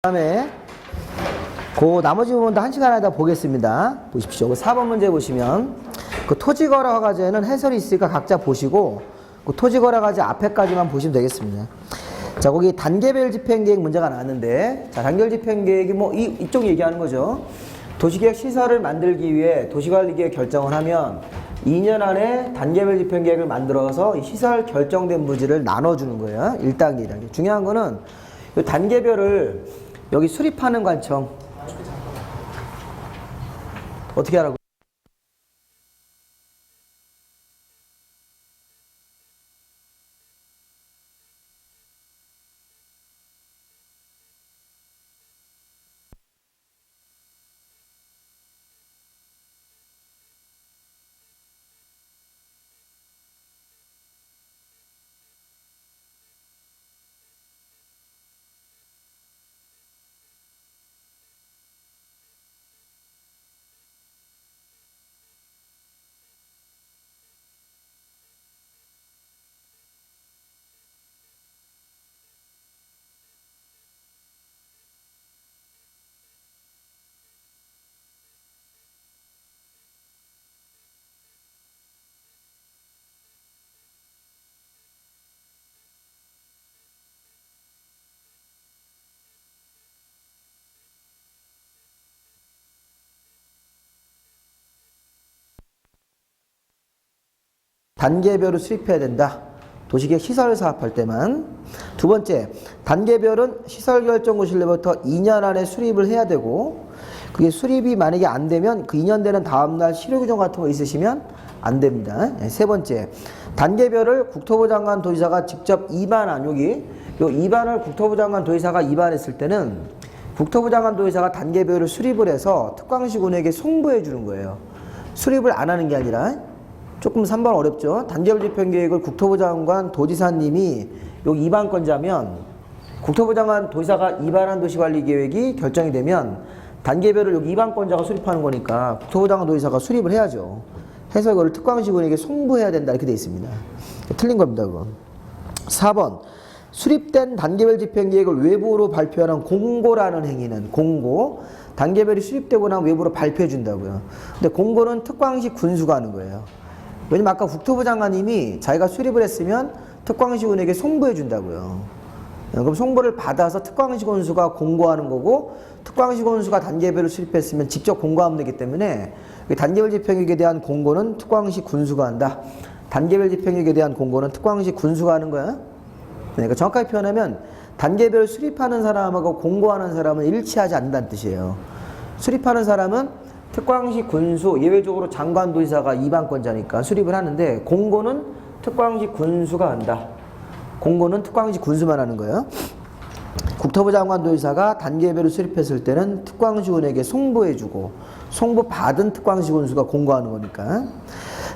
다음에 그 나머지 부분도 한 시간 하다 보겠습니다. 보십시오. 그 4번 문제 보시면 그 토지거래 허가제에는 해설이 있으니까 각자 보시고 그 토지거래 허가제 앞에까지만 보시면 되겠습니다. 자, 거기 단계별 집행계획 문제가 나왔는데, 자, 단계별 집행계획이 뭐 이쪽 얘기하는 거죠. 도시계획 시설을 만들기 위해 도시관리계획 결정을 하면 2년 안에 단계별 집행계획을 만들어서 이 시설 결정된 부지를 나눠주는 거예요. 1단계, 2단계. 중요한 거는 이 단계별을 여기 수립하는 관청 어떻게 하라고? 단계별을 수립해야 된다. 도시계획 시설 사업할 때만. 두 번째, 단계별은 시설 결정 고실로부터 2년 안에 수립을 해야 되고, 그게 수립이 만약에 안 되면 그 2년 되는 다음날 실효 규정 같은 거 있으시면 안 됩니다. 세 번째, 단계별을 국토부 장관 도지사가 직접 입안한, 여기 요 입안을 국토부 장관 도지사가 입안했을 때는 국토부 장관 도지사가 단계별을 수립을 해서 특광시군에게 송부해 주는 거예요. 수립을 안 하는 게 아니라. 조금 3번 어렵죠. 단계별 집행계획을 국토부 장관 도지사님이 여기 입안권자면 국토부 장관 도지사가 입안한 도시관리계획이 결정이 되면 단계별을 여기 입안권자가 수립하는 거니까 국토부 장관 도지사가 수립을 해야죠. 해서 이거를 특광시군에게 송부해야 된다 이렇게 돼 있습니다. 틀린 겁니다. 그건. 4번 수립된 단계별 집행계획을 외부로 발표하는 공고라는 행위는 공고. 단계별이 수립되고 나면 외부로 발표해 준다고요. 근데 공고는 특광시 군수가 하는 거예요. 왜냐면 아까 국토부 장관님이 자기가 수립을 했으면 특광시군에게 송부해 준다고요. 그럼 송부를 받아서 특광시군수가 공고하는 거고, 특광시군수가 단계별을 수립했으면 직접 공고하면 되기 때문에 단계별 집행계획에 대한 공고는 특광시군수가 한다. 단계별 집행계획에 대한 공고는 특광시군수가 하는 거야. 그러니까 정확하게 표현하면 단계별 수립하는 사람하고 공고하는 사람은 일치하지 않는다는 뜻이에요. 수립하는 사람은 특광시 군수, 예외적으로 장관 도지사가 입안권자니까 수립을 하는데, 공고는 특광시 군수가 한다. 공고는 특광시 군수만 하는 거예요. 국토부 장관 도지사가 단계별을 수립했을 때는 특광시군에게 송부해주고, 송부 받은 특광시 군수가 공고하는 거니까.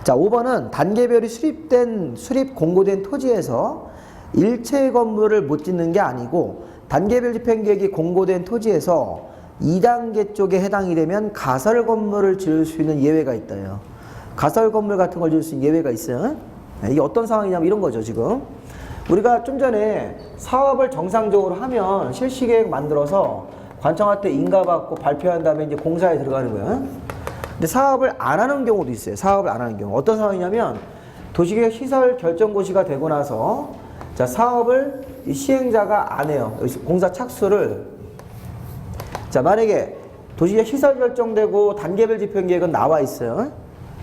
자, 5번은 단계별이 수립 공고된 토지에서 일체 건물을 못 짓는 게 아니고, 단계별 집행계획이 공고된 토지에서 2단계 쪽에 해당이 되면 가설 건물을 지을 수 있는 예외가 있다요. 가설 건물 같은 걸 지을 수 있는 예외가 있어요. 이게 어떤 상황이냐면 이런 거죠. 지금 우리가 좀 전에 사업을 정상적으로 하면 실시계획 만들어서 관청한테 인가받고 발표한 다음에 이제 공사에 들어가는 거예요. 근데 사업을 안 하는 경우도 있어요. 사업을 안 하는 경우. 어떤 상황이냐면 도시계획 시설 결정고시가 되고 나서, 자, 사업을 시행자가 안 해요. 공사 착수를. 자, 만약에 도시계획 시설 결정되고 단계별 집행계획은 나와 있어요.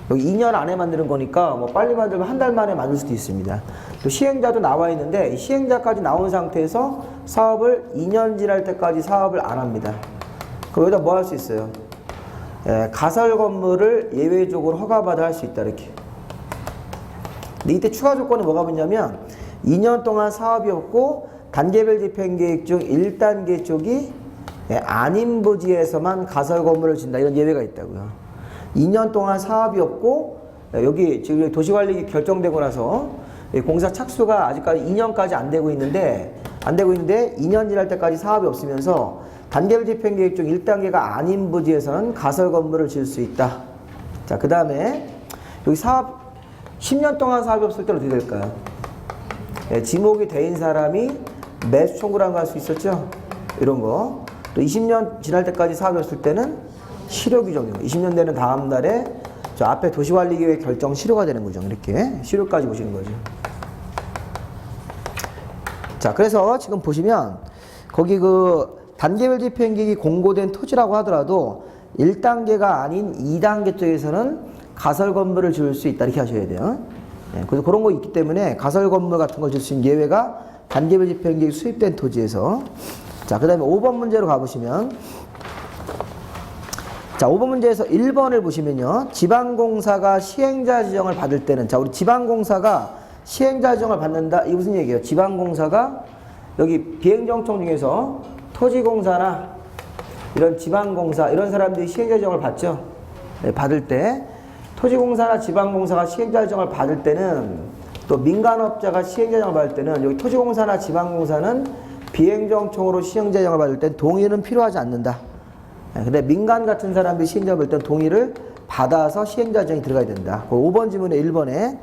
여기 2년 안에 만드는 거니까 뭐 빨리 만들면 한 달 만에 만들 수도 있습니다. 또 시행자도 나와 있는데 시행자까지 나온 상태에서 사업을 2년 지날 때까지 사업을 안 합니다. 그럼 여기다 뭐 할 수 있어요? 가설 건물을 예외적으로 허가받아 할 수 있다 이렇게. 근데 이때 추가 조건이 뭐가 붙냐면 2년 동안 사업이 없고 단계별 집행계획 중 1단계 쪽이 아닌 부지에서만 가설 건물을 짓는다 이런 예외가 있다고요. 2년 동안 사업이 없고 여기 지금 도시관리계획 결정되고 나서 공사 착수가 아직까지 2년까지 안 되고 있는데 2년 지날 때까지 사업이 없으면서 단계별 집행계획 중 1단계가 아닌 부지에서는 가설 건물을 지을 수 있다. 자, 그 다음에 여기 사업 10년 동안 사업이 없을 때는 어떻게 될까요? 지목이 돼인 사람이 매수 청구라는 거 할 수 있었죠? 이런 거. 또 20년 지날 때까지 사업이었을 때는 실효 규정인 거예요. 20년 되는 다음 달에 저 앞에 도시관리계획 결정 실효가 되는 거죠. 이렇게 실효까지 보시는 거죠. 자, 그래서 지금 보시면 거기 그 단계별 집행계획이 공고된 토지라고 하더라도 1단계가 아닌 2단계 쪽에서는 가설 건물을 지을 수 있다 이렇게 하셔야 돼요. 네, 그래서 그런 거 있기 때문에 가설 건물 같은 걸 지을 수 있는 예외가 단계별 집행계획이 수립된 토지에서. 자, 그 다음에 5번 문제로 가보시면, 자, 5번 문제에서 1번을 보시면요, 지방공사가 시행자 지정을 받을 때는, 자, 우리 지방공사가 시행자 지정을 받는다, 이게 무슨 얘기예요? 지방공사가 여기 비행정청 중에서 토지공사나 이런 지방공사 이런 사람들이 시행자 지정을 받죠. 네, 받을 때 토지공사나 지방공사가 시행자 지정을 받을 때는, 또 민간업자가 시행자 지정을 받을 때는, 여기 토지공사나 지방공사는 비행정청으로 시행자 지정을 받을 땐 동의는 필요하지 않는다. 네, 근데 민간 같은 사람들이 시행자 받을 땐 동의를 받아서 시행자 지정이 들어가야 된다. 5번 지문에 1번에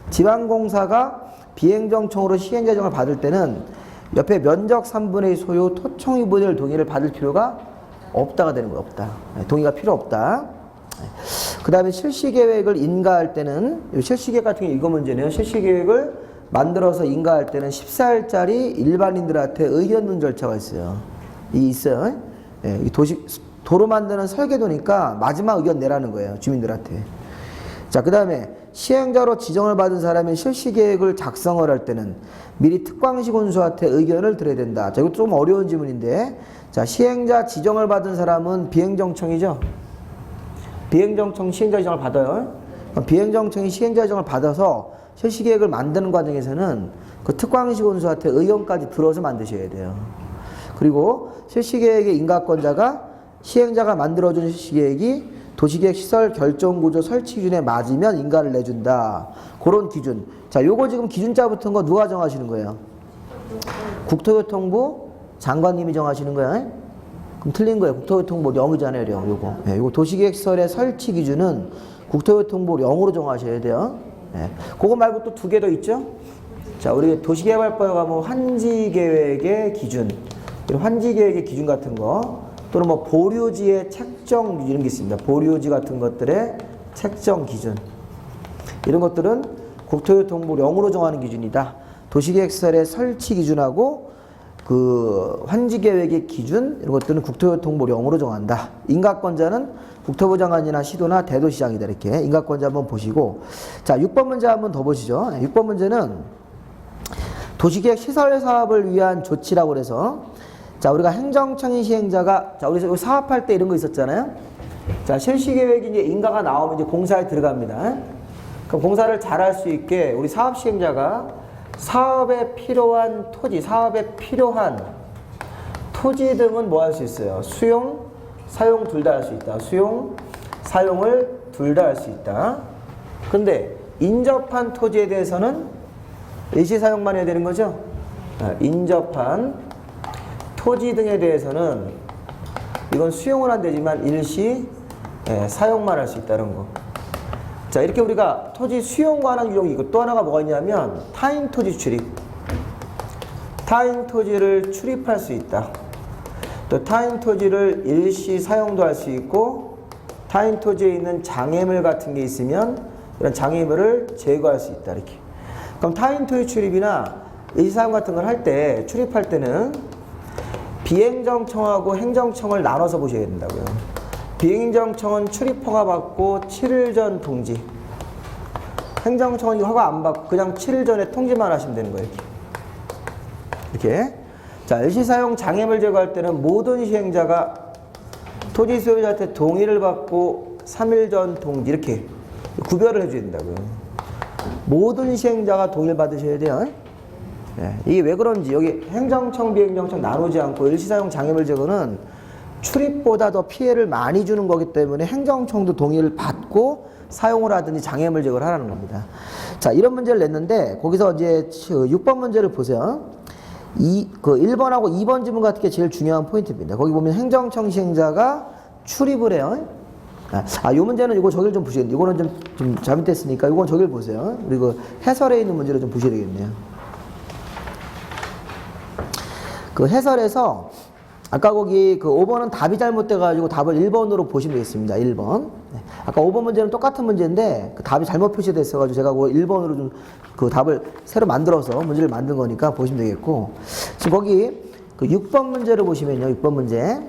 지방공사가 비행정청으로 시행자 지정을 받을 때는 옆에 면적 3분의 2 소유 토청이 분할 동의를 받을 필요가 없다가 되는 거예요. 없다. 네, 동의가 필요 없다. 네. 그 다음에 실시계획을 인가할 때는, 실시계획 같은 게 이거 문제네요. 실시계획을 만들어서 인가할 때는 14일짜리 일반인들한테 의견 문 절차가 있어요. 이 있어요. 네, 도로 만드는 설계도니까 마지막 의견 내라는 거예요. 주민들한테. 자, 그 다음에 시행자로 지정을 받은 사람이 실시계획을 작성을 할 때는 미리 특광시 군수한테 의견을 들어야 된다. 자, 이거 좀 어려운 질문인데, 자, 시행자 지정을 받은 사람은 비행정청이죠. 비행정청 시행자 지정을 받아요. 비행정청이 시행자 지정을 받아서 실시계획을 만드는 과정에서는 그 특광시 군수한테 의견까지 들어서 만드셔야 돼요. 그리고 실시계획의 인가권자가 시행자가 만들어준 실시계획이 도시계획 시설 결정구조 설치 기준에 맞으면 인가를 내준다. 그런 기준. 자, 요거 지금 기준자 붙은 거 누가 정하시는 거예요? 국토교통부 장관님이 정하시는 거예요. 그럼 틀린 거예요. 국토교통부 0이잖아요, 0. 요거. 네, 요거 도시계획 시설의 설치 기준은 국토교통부 0으로 정하셔야 돼요. 네. 그거 말고 또 두 개 더 있죠? 자, 우리 도시개발법에 가면 환지계획의 기준, 환지계획의 기준 같은 거, 또는 뭐 보류지의 책정 이런 게 있습니다. 보류지 같은 것들의 책정 기준, 이런 것들은 국토교통부 0으로 정하는 기준이다. 도시계획시설의 설치 기준하고 그 환지계획의 기준 이런 것들은 국토교통부 0으로 정한다. 인가권자는 국토부 장관이나 시도나 대도시장이다. 이렇게 인가권자 한번 보시고, 자, 6번 문제 한번 더 보시죠. 6번 문제는 도시계획 시설 사업을 위한 조치라고 그래서, 자, 우리가 행정청이 시행자가, 자, 우리 사업할 때 이런 거 있었잖아요. 자, 실시계획이 이제 인가가 나오면 이제 공사에 들어갑니다. 그럼 공사를 잘할 수 있게 우리 사업 시행자가 사업에 필요한 토지, 사업에 필요한 토지 등은 뭐 할 수 있어요? 수용, 사용 둘 다 할 수 있다. 수용, 사용을 둘 다 할 수 있다. 근데 인접한 토지에 대해서는 일시 사용만 해야 되는 거죠? 인접한 토지 등에 대해서는 이건 수용은 안 되지만 일시 사용만 할 수 있다는 거. 자, 이렇게 우리가 토지 수용 관한 규정이 있고, 또 하나가 뭐가 있냐면 타인 토지 출입. 타인 토지를 출입할 수 있다. 또 타인 토지를 일시 사용도 할 수 있고, 타인 토지에 있는 장애물 같은 게 있으면 이런 장애물을 제거할 수 있다. 이렇게. 그럼 타인 토지 출입이나 일시 사용 같은 걸 할 때, 출입할 때는 비행정청하고 행정청을 나눠서 보셔야 된다고요. 비행정청은 출입 허가 받고 7일 전 통지. 행정청은 허가 안 받고 그냥 7일 전에 통지만 하시면 되는 거예요. 이렇게. 자, 일시사용 장애물 제거할 때는 모든 시행자가 토지 소유자한테 동의를 받고 3일 전 통지, 이렇게 구별을 해줘야 된다고요. 모든 시행자가 동의를 받으셔야 돼요. 네, 이게 왜 그런지, 여기 행정청, 비행정청 나누지 않고 일시사용 장애물 제거는 출입보다 더 피해를 많이 주는 거기 때문에 행정청도 동의를 받고 사용을 하든지 장애물 제거를 하라는 겁니다. 자, 이런 문제를 냈는데, 거기서 이제 6번 문제를 보세요. 1번하고 2번 지문 같은 게 제일 중요한 포인트입니다. 거기 보면 행정청 시행자가 출입을 해요. 요 문제는 이거 저기를 좀 보시겠네요. 이거는 좀 잘못됐으니까 이건 저기를 보세요. 그리고 해설에 있는 문제를 좀 보셔야 되겠네요. 그 해설에서 아까 거기 그 5번은 답이 잘못돼가지고 답을 1번으로 보시면 되겠습니다. 1번. 네. 아까 5번 문제는 똑같은 문제인데 그 답이 잘못 표시됐어가지고 제가 그 1번으로 좀 그 답을 새로 만들어서 문제를 만든 거니까 보시면 되겠고, 지금 거기 그 6번 문제를 보시면요. 6번 문제.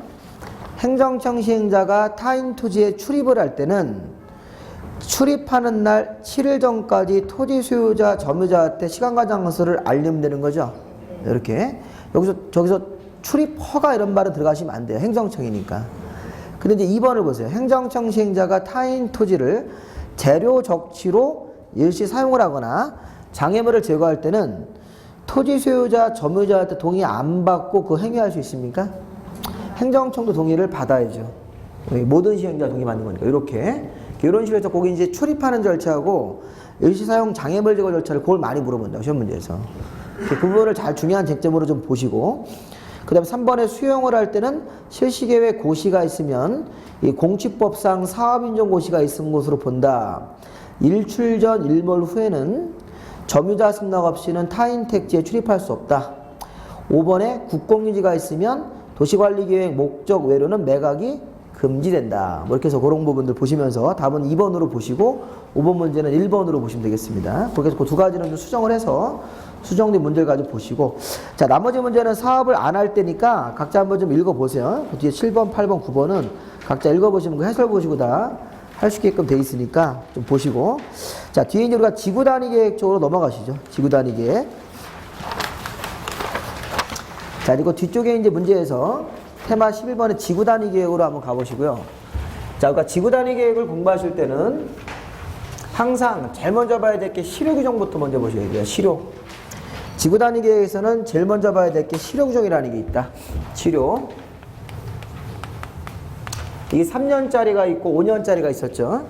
행정청 시행자가 타인 토지에 출입을 할 때는 출입하는 날 7일 전까지 토지 소유자, 점유자한테 시간과 장소를 알리면 되는 거죠. 이렇게. 저기서 출입 허가 이런 말은 들어가시면 안 돼요. 행정청이니까. 근데 이제 2번을 보세요. 행정청 시행자가 타인 토지를 재료 적치로 일시 사용을 하거나 장애물을 제거할 때는 토지 소유자, 점유자한테 동의 안 받고 그 행위할 수 있습니까? 행정청도 동의를 받아야죠. 모든 시행자 동의 받는 거니까. 이렇게. 이런 식으로 해서 거기 이제 출입하는 절차하고 일시 사용 장애물 제거 절차를 그걸 많이 물어본다고, 시험 문제에서. 그 부분을 잘 중요한 쟁점으로 좀 보시고, 그 다음에 3번에 수용을 할 때는 실시계획 고시가 있으면 이 공취법상 사업인정고시가 있은 것으로 본다. 일출 전 일몰 후에는 점유자 승낙 없이는 타인 택지에 출입할 수 없다. 5번에 국공유지가 있으면 도시관리계획 목적 외로는 매각이 금지된다. 뭐 이렇게 해서 그런 부분들 보시면서 답은 2번으로 보시고 5번 문제는 1번으로 보시면 되겠습니다. 그렇게 해서 그 두 가지는 좀 수정을 해서 수정된 문제를 가지고 보시고, 자, 나머지 문제는 사업을 안 할 때니까 각자 한번 좀 읽어보세요. 그 뒤에 7번, 8번, 9번은 각자 읽어보시면 그 해설 보시고 다 할 수 있게끔 돼 있으니까 좀 보시고, 자, 뒤에 이제 우리가 지구단위 계획 쪽으로 넘어가시죠. 지구단위 계획. 자, 그리고 뒤쪽에 이제 문제에서 테마 11번의 지구단위 계획으로 한번 가보시고요. 자, 그러니까 지구단위 계획을 공부하실 때는 항상 제일 먼저 봐야 될 게 실효 규정부터 먼저 보셔야 돼요. 실효. 지구단위 계획에서는 제일 먼저 봐야 될 게 실효 규정이라는 게 있다. 실효. 이게 3년짜리가 있고 5년짜리가 있었죠.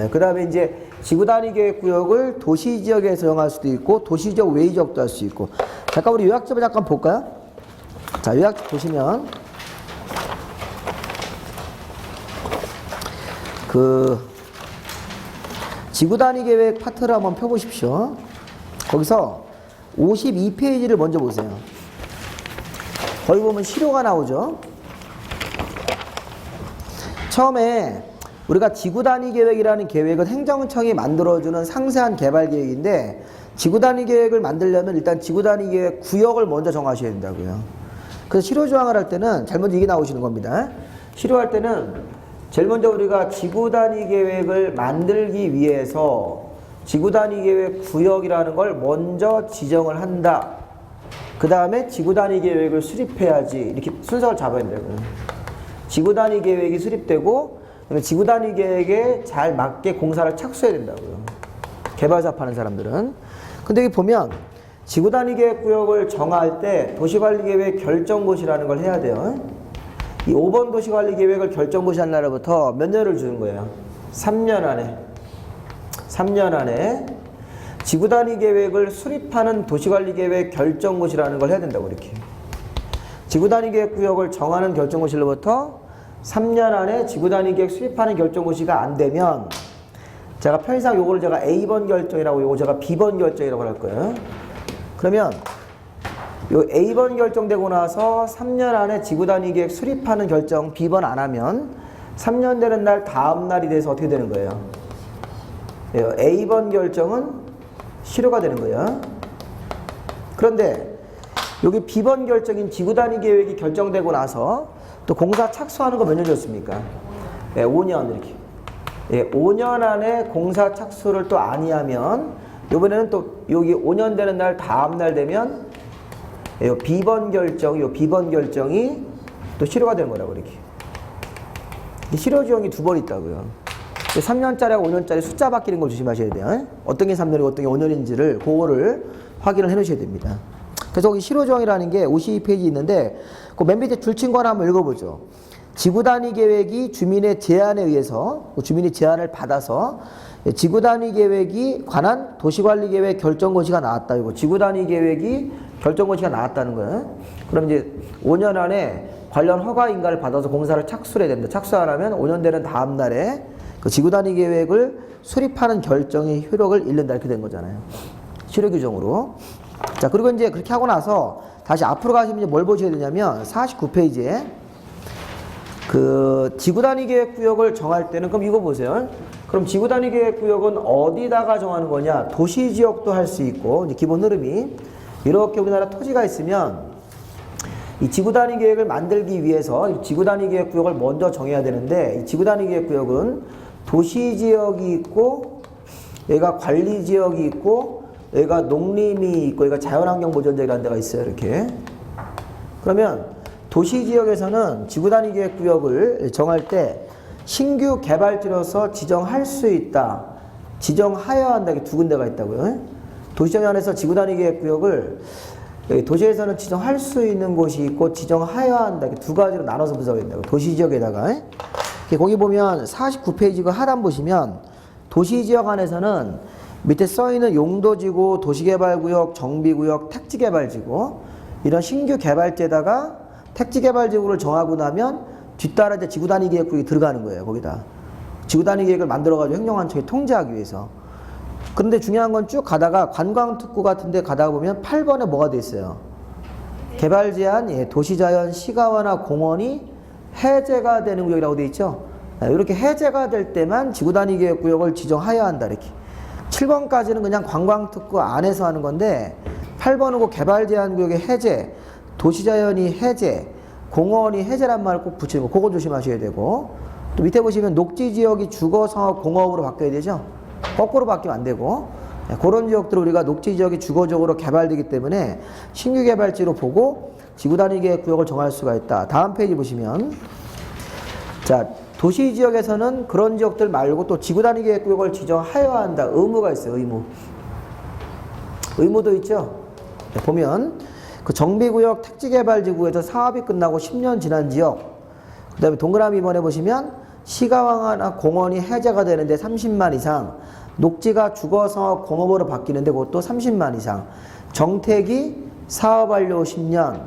그 다음에 이제 지구단위 계획 구역을 도시지역에서 정할 수도 있고 도시지역 외의 지역도 할 수 있고. 잠깐 우리 요약집을 잠깐 볼까요? 자, 요약집 보시면 그 지구단위 계획 파트를 한번 펴보십시오. 거기서 52페이지를 먼저 보세요. 거기 보면 실효가 나오죠. 처음에 우리가 지구단위 계획이라는 계획은 행정청이 만들어주는 상세한 개발 계획인데, 지구단위 계획을 만들려면 일단 지구단위 계획 구역을 먼저 정하셔야 된다고요. 그래서 실효 조항을 할 때는 제일 먼저 이게 나오시는 겁니다. 실효할 때는 제일 먼저 우리가 지구단위 계획을 만들기 위해서 지구단위 계획 구역이라는 걸 먼저 지정을 한다. 그 다음에 지구단위 계획을 수립해야지. 이렇게 순서를 잡아야 된다고요. 지구단위 계획이 수립되고 지구단위 계획에 잘 맞게 공사를 착수해야 된다고요. 개발사업 하는 사람들은. 근데 여기 보면 지구단위 계획 구역을 정할 때 도시관리계획 결정고시라는 걸 해야 돼요. 이 5번 도시관리계획을 결정고시한 날로부터 몇 년을 주는 거예요? 3년 안에. 3년 안에 지구단위 계획을 수립하는 도시관리계획 결정고시라는 걸 해야 된다고, 이렇게. 지구단위 계획 구역을 정하는 결정고시로부터 3년 안에 지구단위 계획 수립하는 결정고시가 안 되면, 제가 편의상 요거를 제가 A번 결정이라고, 요거 제가 B번 결정이라고 할 거예요. 그러면 요 A번 결정되고 나서 3년 안에 지구단위 계획 수립하는 결정 B번 안 하면 3년 되는 날 다음 날이 돼서 어떻게 되는 거예요? A번 결정은 실효가 되는 거예요. 그런데 여기 B번 결정인 지구단위 계획이 결정되고 나서 또 공사 착수하는 거 몇 년 줬습니까? 5년 이렇게. 5년 안에 공사 착수를 또 아니하면 이번에는 또 여기 5년 되는 날 다음 날 되면 요 B번 결정이 또 실효가 되는 거라고, 이렇게. 실효 지형이 두 번 있다고요. 3년짜리하고 5년짜리 숫자 바뀌는 걸 조심하셔야 돼요. 어떤 게 3년이고 어떤 게 5년인지를 그거를 확인을 해 놓으셔야 됩니다. 그래서 여기 실효 지형이라는 게 52페이지 있는데 그 맨 밑에 줄친 거 하나 한번 읽어보죠. 지구단위 계획이 주민의 제안에 의해서, 주민이 제안을 받아서 지구단위 계획이 관한 도시관리계획 결정고시가 나왔다. 이거 지구단위 계획이 결정고시가 나왔다는 거예요. 그럼 이제 5년 안에 관련 허가인가를 받아서 공사를 착수를 해야 된다. 착수 안 하면 5년 되는 다음 날에 그 지구단위 계획을 수립하는 결정의 효력을 잃는다. 이렇게 된 거잖아요. 실효 규정으로. 자, 그리고 이제 그렇게 하고 나서 다시 앞으로 가시면 이제 뭘 보셔야 되냐면 49페이지에 그 지구단위 계획구역을 정할 때는 그럼 이거 보세요. 그럼 지구단위 계획구역은 어디다가 정하는 거냐? 도시지역도 할 수 있고 이제 기본 흐름이 이렇게 우리나라 토지가 있으면 이 지구단위 계획을 만들기 위해서 이 지구단위 계획구역을 먼저 정해야 되는데 이 지구단위 계획구역은 도시지역이 있고 여기가 관리지역이 있고 여기가 농림이 있고 여기가 자연환경보전지역이라는 데가 있어요. 이렇게. 그러면 도시지역에서는 지구단위 계획구역을 정할 때 신규 개발지로서 지정할 수 있다. 지정하여야 한다. 이게 두 군데가 있다고요. 도시정에 한해서 지구단위 계획구역을 도시에서는 지정할 수 있는 곳이 있고 지정하여야 한다. 이렇게 두 가지로 나눠서 분석을 한다고. 도시지역에다가. 거기 보면 49페이지 그 하단 보시면 도시지역 안에서는 밑에 써있는 용도지구, 도시개발구역, 정비구역, 택지개발지구 이런 신규 개발지에다가 택지개발지구를 정하고 나면 뒤따라 이제 지구단위 계획구역이 들어가는 거예요. 거기다 지구단위 계획을 만들어가지고 행정안청에 통제하기 위해서. 그런데 중요한 건 쭉 가다가 관광특구 같은 데 가다가 보면 8번에 뭐가 돼 있어요? 개발제한, 예, 도시자연, 시가와나 공원이 해제가 되는 구역이라고 돼 있죠. 이렇게 해제가 될 때만 지구단위 계획구역을 지정하여야 한다. 이렇게 7번까지는 그냥 관광특구 안에서 하는 건데 8번은 그 개발제한구역의 해제, 도시자연이 해제, 공원이 해제란 말을 꼭 붙이는 거, 그거 조심하셔야 되고, 또 밑에 보시면 녹지지역이 주거상업 공업으로 바뀌어야 되죠. 거꾸로 바뀌면 안 되고, 그런 지역들을 우리가 녹지지역이 주거적으로 개발되기 때문에 신규 개발지로 보고 지구단위 계획구역을 정할 수가 있다. 다음 페이지 보시면, 자, 도시지역에서는 그런 지역들 말고 또 지구단위 계획구역을 지정하여야 한다. 의무가 있어요. 의무도 있죠. 네, 보면 그 정비구역 택지개발지구에서 사업이 끝나고 10년 지난 지역, 그 다음에 동그라미 2번에 보시면 시가와나 공원이 해제가 되는데 30만 이상, 녹지가 주거상업 공업으로 바뀌는데 그것도 30만 이상, 정택이 사업 완료 10년,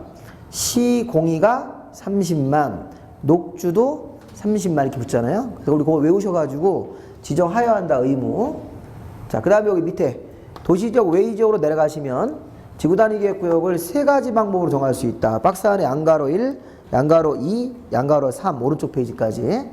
시공이가 30만, 녹주도 30만 이렇게 붙잖아요. 그래서 우리 그거 외우셔가지고 지정하여야 한다. 의무. 자, 그 다음에 여기 밑에 도시지역 외의지역으로 내려가시면 지구단위 계획구역을 세 가지 방법으로 정할 수 있다. 박스 안에 양가로 1, 양가로 2, 양가로 3 오른쪽 페이지까지.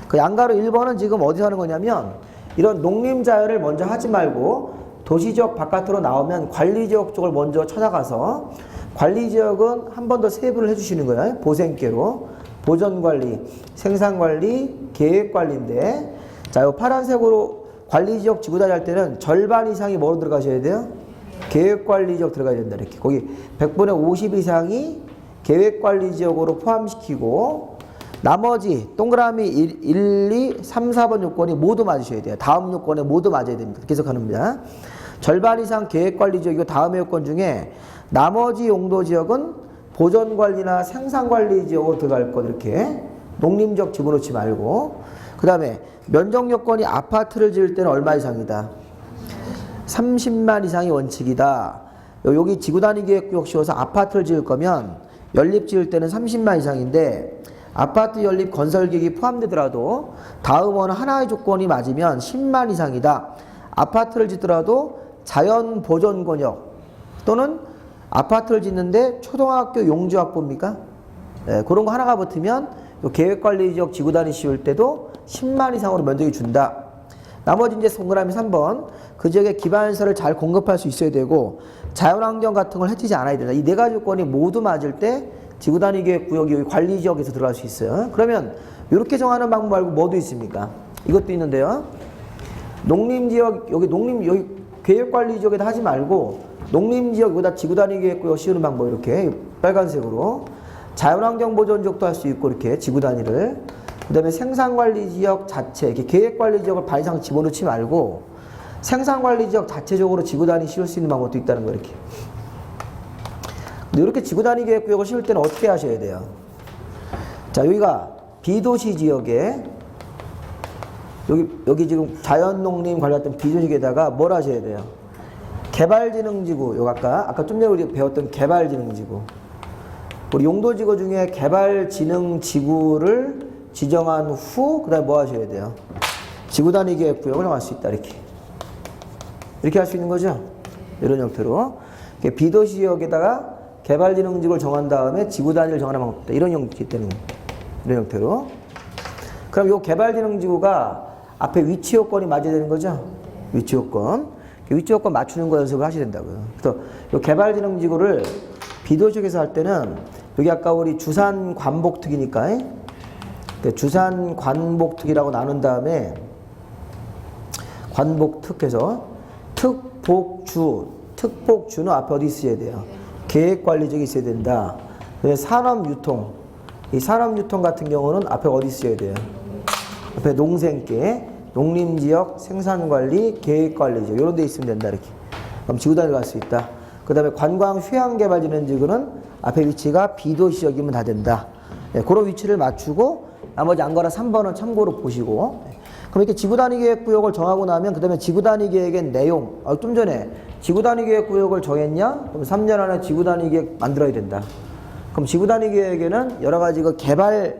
그 양가로 1번은 지금 어디서 하는 거냐면 이런 농림자연을 먼저 하지 말고 도시지역 바깥으로 나오면 관리지역 쪽을 먼저 찾아가서 관리지역은 한 번 더 세분을 해주시는 거예요. 보생계로. 보전관리, 생산관리, 계획관리인데 자, 이 파란색으로 관리지역 지구단위 할 때는 절반 이상이 뭐로 들어가셔야 돼요? 계획관리지역 들어가야 된다. 이렇게 거기 100분의 50 이상이 계획관리지역으로 포함시키고 나머지 동그라미 1, 2, 3, 4번 요건이 모두 맞으셔야 돼요. 다음 요건에 모두 맞아야 됩니다. 계속 합니다. 절반 이상 계획관리지역이고 다음의 요건 중에 나머지 용도지역은 보전관리나 생산관리지역으로 들어갈 것. 이렇게 농림지역 집어넣지 말고. 그 다음에 면적 요건이 아파트를 지을 때는 얼마 이상이다? 30만 이상이 원칙이다. 여기 지구단위 계획구역 씌워서 아파트를 지을 거면 연립 지을 때는 30만 이상인데 아파트 연립 건설기획이 포함되더라도 다음 어느 하나의 조건이 맞으면 10만 이상이다. 아파트를 짓더라도 자연보전권역 또는 아파트를 짓는데 초등학교 용주학부입니까? 네, 그런 거 하나가 붙으면 계획관리지역 지구단위 씌울 때도 10만 이상으로 면적이 준다. 나머지 이제 동그라미 3번 그 지역에 기반시설을 잘 공급할 수 있어야 되고 자연환경 같은 걸 해치지 않아야 된다. 이 네 가지 조건이 모두 맞을 때 지구단위 계획구역이 여기 관리지역에서 들어갈 수 있어요. 그러면 이렇게 정하는 방법 말고 뭐도 있습니까? 이것도 있는데요. 농림지역 여기 계획관리지역에다 하지 말고 농림지역 여기다 지구단위 계획구역 씌우는 방법 이렇게 빨간색으로 자연환경보전지역도 할 수 있고 이렇게 지구단위를 그 다음에 생산관리지역 자체 이렇게 계획관리지역을 반 이상 집어넣지 말고 생산관리지역 자체적으로 지구단위 씌울 수 있는 방법도 있다는 거예요. 이렇게. 근데 이렇게 지구단위 계획구역을 씌울 때는 어떻게 하셔야 돼요? 자, 여기가 비도시 지역에 여기 지금 자연농림 관련된 비도시에다가 뭘 하셔야 돼요? 개발지능지구, 요 아까 좀 전에 우리 배웠던 개발지능지구. 우리 용도지구 중에 개발지능지구를 지정한 후, 그 다음에 뭐 하셔야 돼요? 지구단위 계획구역을 정할 수 있다. 이렇게 할 수 있는 거죠? 이런 형태로. 비도시 지역에다가 개발진흥지구를 정한 다음에 지구 단위를 정하는 방법이다. 이런 형태 때는 이런 형태로. 그럼 요 개발진흥지구가 앞에 위치 요건이 맞아야 되는 거죠? 위치 요건. 위치 요건 맞추는 거 연습을 하셔야 된다고요. 그래서 요 개발진흥지구를 비도시역에서 할 때는 여기 아까 우리 주산 관복특이니까 주산 관복특이라고 나눈 다음에 관복특해서 특복주는 앞에 어디 있어야 돼요? 계획관리적이 있어야 된다. 산업유통, 이 산업유통 같은 경우는 앞에 어디 있어야 돼요? 앞에 농생계, 농림지역, 생산관리, 계획관리적 이런 데 있으면 된다 이렇게. 그럼 지구단위로 갈 수 있다. 그 다음에 관광 휴양개발진흥지구는 앞에 위치가 비도시적이면 다 된다. 그런 위치를 맞추고 나머지 안 거나 3번은 참고로 보시고. 그럼 이렇게 지구단위계획구역을 정하고 나면 그 다음에 지구단위계획의 내용. 좀 전에 지구단위계획구역을 정했냐? 그럼 3년 안에 지구단위계획 만들어야 된다. 그럼 지구단위계획에는 여러 가지 그 개발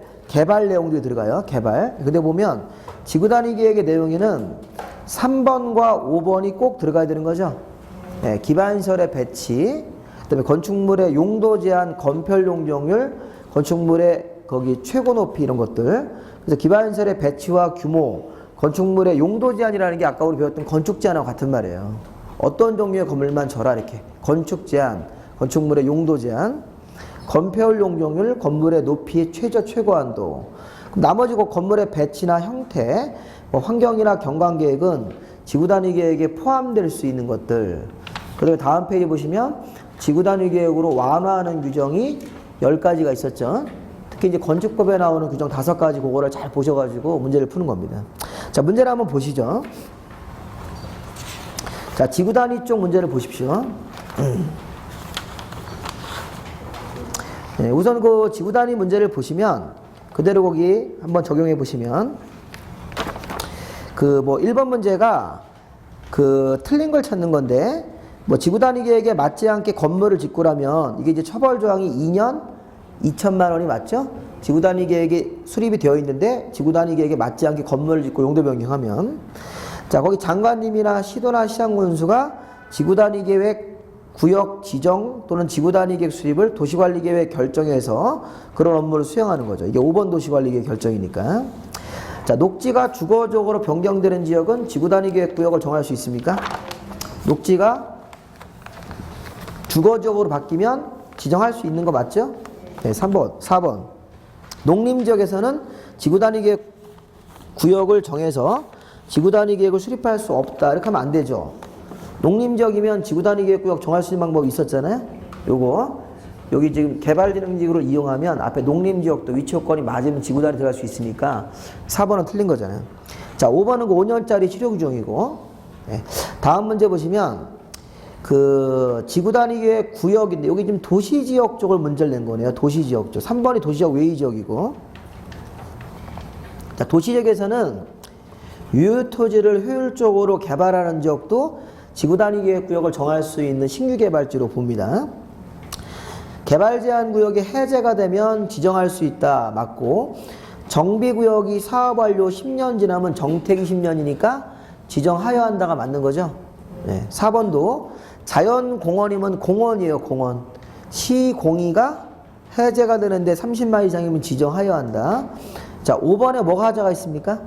내용들이 들어가요. 개발. 근데 보면 지구단위계획의 내용에는 3번과 5번이 꼭 들어가야 되는 거죠. 네, 기반시설의 배치, 그다음에 건축물의 용도 제한, 건폐 용적률, 건축물의 거기 최고 높이 이런 것들. 그래서 기반시설의 배치와 규모, 건축물의 용도 제한이라는 게 아까 우리 배웠던 건축 제한하고 같은 말이에요. 어떤 종류의 건물만 져라 이렇게. 건축 제한, 건축물의 용도 제한, 건폐율 용적률, 건물의 높이 최고 한도. 그럼 나머지 그 건물의 배치나 형태, 뭐 환경이나 경관계획은 지구단위계획에 포함될 수 있는 것들. 그 다음에 다음 페이지 보시면 지구단위계획으로 완화하는 규정이 10가지가 있었죠. 특히 이제 건축법에 나오는 규정 5가지 그거를 잘 보셔가지고 문제를 푸는 겁니다. 자, 문제를 한번 보시죠. 자, 지구단위 쪽 문제를 보십시오. 네, 우선 그 지구단위 문제를 보시면 그대로 거기 한번 적용해 보시면 그 뭐 1번 문제가 그 틀린 걸 찾는 건데 뭐 지구단위계획에 맞지 않게 건물을 짓고라면 이게 이제 처벌 조항이 2년 2천만 원이 맞죠? 지구단위계획에 수립이 되어 있는데 지구단위계획에 맞지 않게 건물을 짓고 용도 변경하면 자 거기 장관님이나 시도나 시장군수가 지구단위계획 구역 지정 또는 지구단위계획 수립을 도시관리계획 결정해서 그런 업무를 수행하는 거죠. 이게 5번 도시관리계획 결정이니까. 자, 녹지가 주거적으로 변경되는 지역은 지구단위계획 구역을 정할 수 있습니까? 녹지가 주거적으로 바뀌면 지정할 수 있는 거 맞죠? 네, 3번, 4번. 농림지역에서는 지구단위계획 구역을 정해서 지구단위계획을 수립할 수 없다. 이렇게 하면 안 되죠. 농림지역이면 지구단위계획구역 정할 수 있는 방법이 있었잖아요. 요거 여기 지금 개발진흥지구를 이용하면 앞에 농림지역도 위치요건이 맞으면 지구단위 들어갈 수 있으니까 4번은 틀린 거잖아요. 자, 5번은 그 5년짜리 실효규정이고. 네. 다음 문제 보시면 그 지구단위계획 구역인데 여기 지금 도시지역 쪽을 문제를 낸 거네요. 도시지역 쪽. 3번이 도시지역 외의지역이고. 자, 도시지역에서는 유효토지를 효율적으로 개발하는 지역도 지구단위계획구역을 정할 수 있는 신규개발지로 봅니다. 개발제한구역이 해제가 되면 지정할 수 있다. 맞고 정비구역이 사업완료 10년 지나면 정택이 10년이니까 지정하여야 한다가 맞는 거죠. 네. 4번도 자연공원이면 공원이에요. 공원. 시공의가 해제가 되는데 30만 이상이면 지정하여야 한다. 자, 5번에 뭐가 하자가 있습니까?